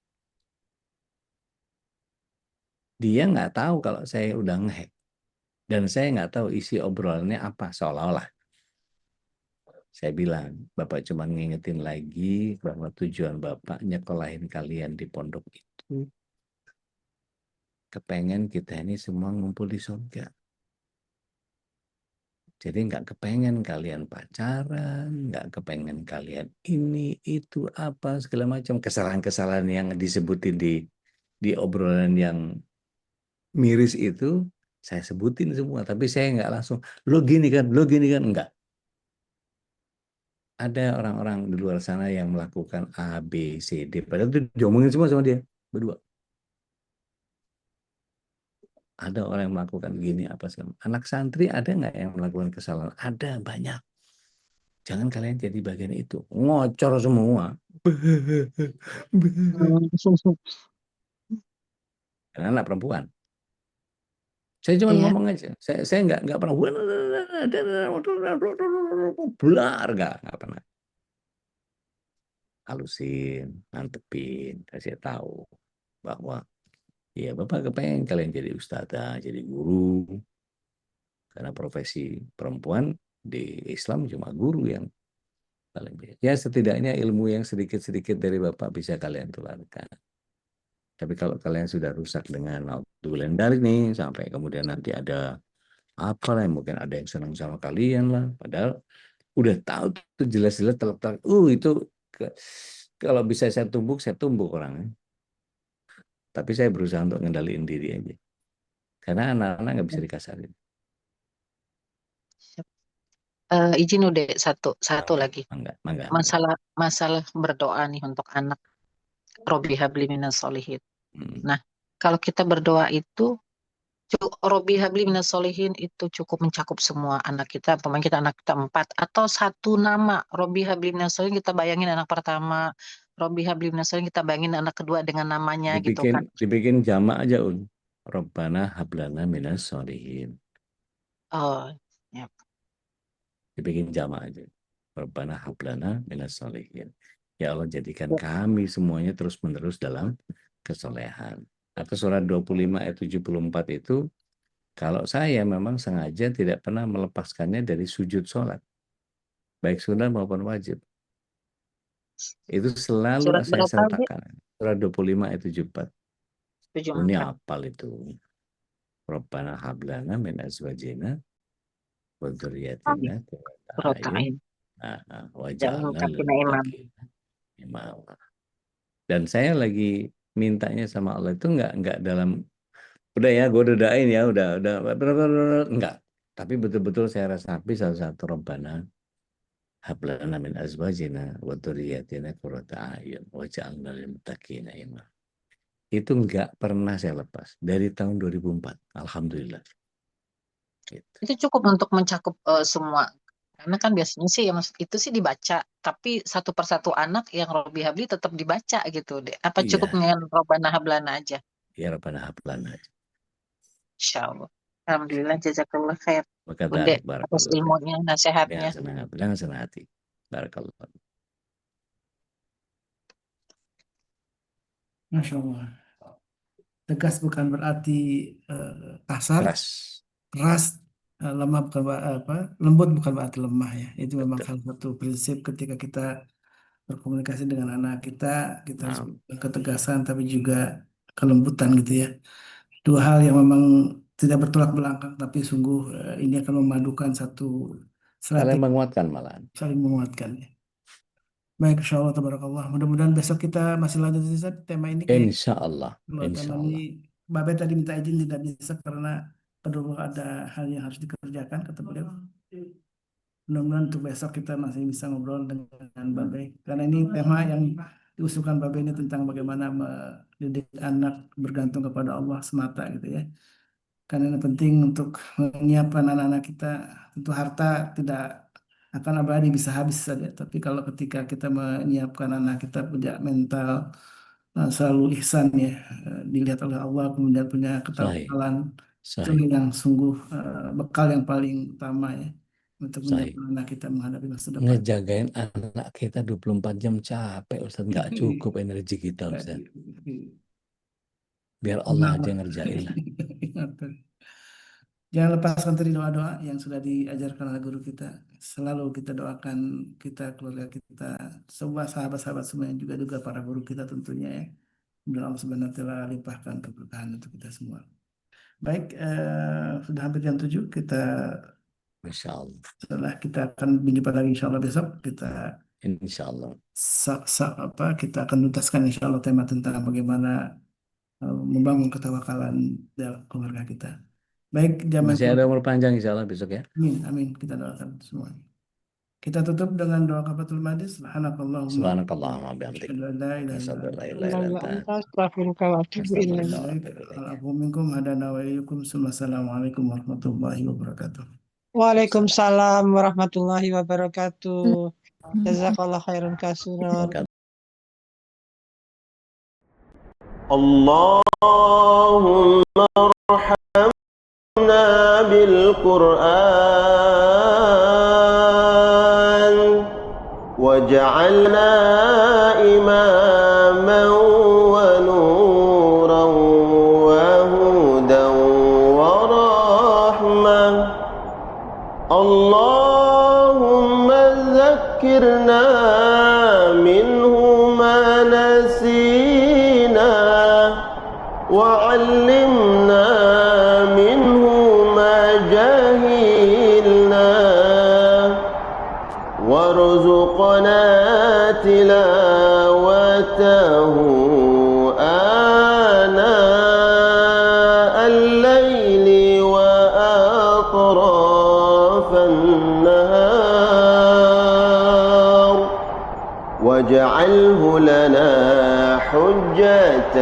Dia nggak tahu kalau saya udah ngehack. Dan saya nggak tahu isi obrolannya apa, seolah-olah. Saya bilang, Bapak cuma ngingetin lagi bahwa tujuan Bapak nyekolahin kalian di pondok itu, kepengen kita ini semua ngumpul di surga. Jadi nggak kepengen kalian pacaran, nggak kepengen kalian ini, itu, apa, segala macam. Kesalahan-kesalahan yang disebutin di obrolan yang miris itu, saya sebutin semua. Tapi saya nggak langsung, lo gini kan, enggak. Ada orang-orang di luar sana yang melakukan A, B, C, D. Padahal itu diomongin semua sama dia, berdua. Ada orang yang melakukan gini, apa segala. Anak santri ada nggak yang melakukan kesalahan? Ada, banyak. Jangan kalian jadi bagian itu. Ngocor semua. Karena anak perempuan. Saya cuma Iya. ngomong aja. Saya nggak pernah belar, nggak pernah. Halusin, mantepin, kasih tahu bahwa ya Bapak kepengen kalian jadi ustadzah, jadi guru. Karena profesi perempuan di Islam cuma guru yang paling biasa. Ya setidaknya ilmu yang sedikit-sedikit dari Bapak bisa kalian tularkan. Tapi kalau kalian sudah rusak dengan naudzubillah dalik nih, sampai kemudian nanti ada apa lah, mungkin ada yang senang sama kalian lah, padahal udah tahu tuh jelas-jelas telak-telak, itu kalau bisa saya tumbuk orangnya. Tapi saya berusaha untuk ngendaliin diri aja. Karena anak-anak nggak bisa dikasarin. Izin udah satu lagi. Mangga. Masalah berdoa nih untuk anak. Robi habli minas solihin. Hmm. Nah, kalau kita berdoa itu Robi habli minas solihin itu cukup mencakup semua anak kita. Pemain kita anak kita 4 atau satu nama Robi habli minas solihin, kita bayangin anak pertama, Robi habli minas solihin kita bayangin anak kedua dengan namanya gitu kan. Dibikin jamak aja, Rabbana hablana minas solihin. Oh, ya. Dibikin jamak aja. Rabbana hablana minas solihin. Ya Allah, jadikan kami semuanya terus-menerus dalam kesolehan. Atau surat 25 ayat 74 itu, kalau saya memang sengaja tidak pernah melepaskannya dari sujud sholat, baik sunnah maupun wajib. Itu selalu Surat saya berapa, sertakan. Surat 25 ayat 74. Ini apal itu. Rabbana hablana min azwajina wa dzurriyyatina qurrata a'yun waj'alna lil muttaqina imama. Dan saya lagi mintanya sama Allah itu enggak dalam udah ya gue doain ya udah enggak, tapi betul-betul saya resapi salah satu Rabbana hablana min azwajina wa dzurriyyatina qurrata a'yun waj'alna lil muttaqina imama. Itu enggak pernah saya lepas dari tahun 2004, alhamdulillah. Gitu. Itu cukup untuk mencakup semua. Karena kan biasanya sih itu sih dibaca, tapi satu persatu anak yang Robi Habli tetap dibaca gitu deh. Apa cukup dengan Rabbana hablana aja? Ya Rabbana hablana aja. Insyaallah. Alhamdulillah, jazakallah khair. Maka Bunda, atas ilmunya, nasihatnya. Dengan senang hati. Barakallah. Masya Allah. Tegas bukan berarti kasar. Keras, lemah bukan lembut bukan berarti lemah ya. Itu memang salah satu prinsip ketika kita berkomunikasi dengan anak kita harus ketegasan tapi juga kelembutan gitu ya. Dua hal yang memang tidak bertolak belakang, tapi sungguh ini akan memadukan satu saling menguatkan malahan. Saling menguatkan ya. Baik, insya Allah, tabarakallah. Mudah-mudahan besok kita masih lanjut tema ini. Insya Allah. Tema ini, Babe tadi minta izin tidak bisa karena perlu ada hal yang harus dikerjakan, kata beliau. Mudah-mudahan untuk besok kita masih bisa ngobrol dengan Babe. Karena ini tema yang diusulkan Babe ini tentang bagaimana mendidik anak bergantung kepada Allah semata gitu ya. Karena ini penting untuk menyiapkan anak-anak kita. Tentu harta tidak akan abadi, bisa habis saja. Tapi kalau ketika kita menyiapkan anak kita punya mental selalu ihsan ya, dilihat oleh Allah, kemudian punya ketawakan, itu yang sungguh bekal yang paling utama ya untuk menyiapkan anak kita menghadapi masa depan. Ngejagain anak kita 24 jam capek Ustaz, nggak cukup energi kita Ustaz. Biar Allah aja ngerjain lah. Jangan lepaskan tadi doa-doa yang sudah diajarkan oleh guru kita. Selalu kita doakan kita, keluarga kita, semua sahabat-sahabat semua yang juga para guru kita tentunya ya. Mudah Allah Subhanahu wa taala limpahkan keberkahan untuk kita semua. Baik, sudah hampir jam 7 kita. Insya Allah. Setelah kita akan berjumpa lagi insya Allah besok kita. Insya Allah. Kita akan tuntaskan insya Allah tema tentang bagaimana membangun ketawakalan dalam keluarga kita. Baik, masih ada umur panjang insya Allah besok ya. Amin, amin. Kita doakan semua. Kita tutup dengan doa kafaratul majlis. Subhanakallahumma bihamdik. Assalamualaikum warahmatullahi wabarakatuh. Waalaikumsalam warahmatullahi wabarakatuh. Jazakallah khairan katsiran. Allahumma arhamna bil Qur'an waj'alna imaman wa nuran wa hudan wa rahmah. Allahumma zakkirna minhu ma nasina جهلنا وارزقنا تلاوته آناء الليل وأطراف النهار واجعله لنا حجة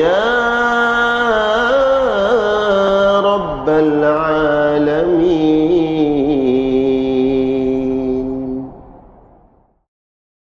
يا رب العالمين.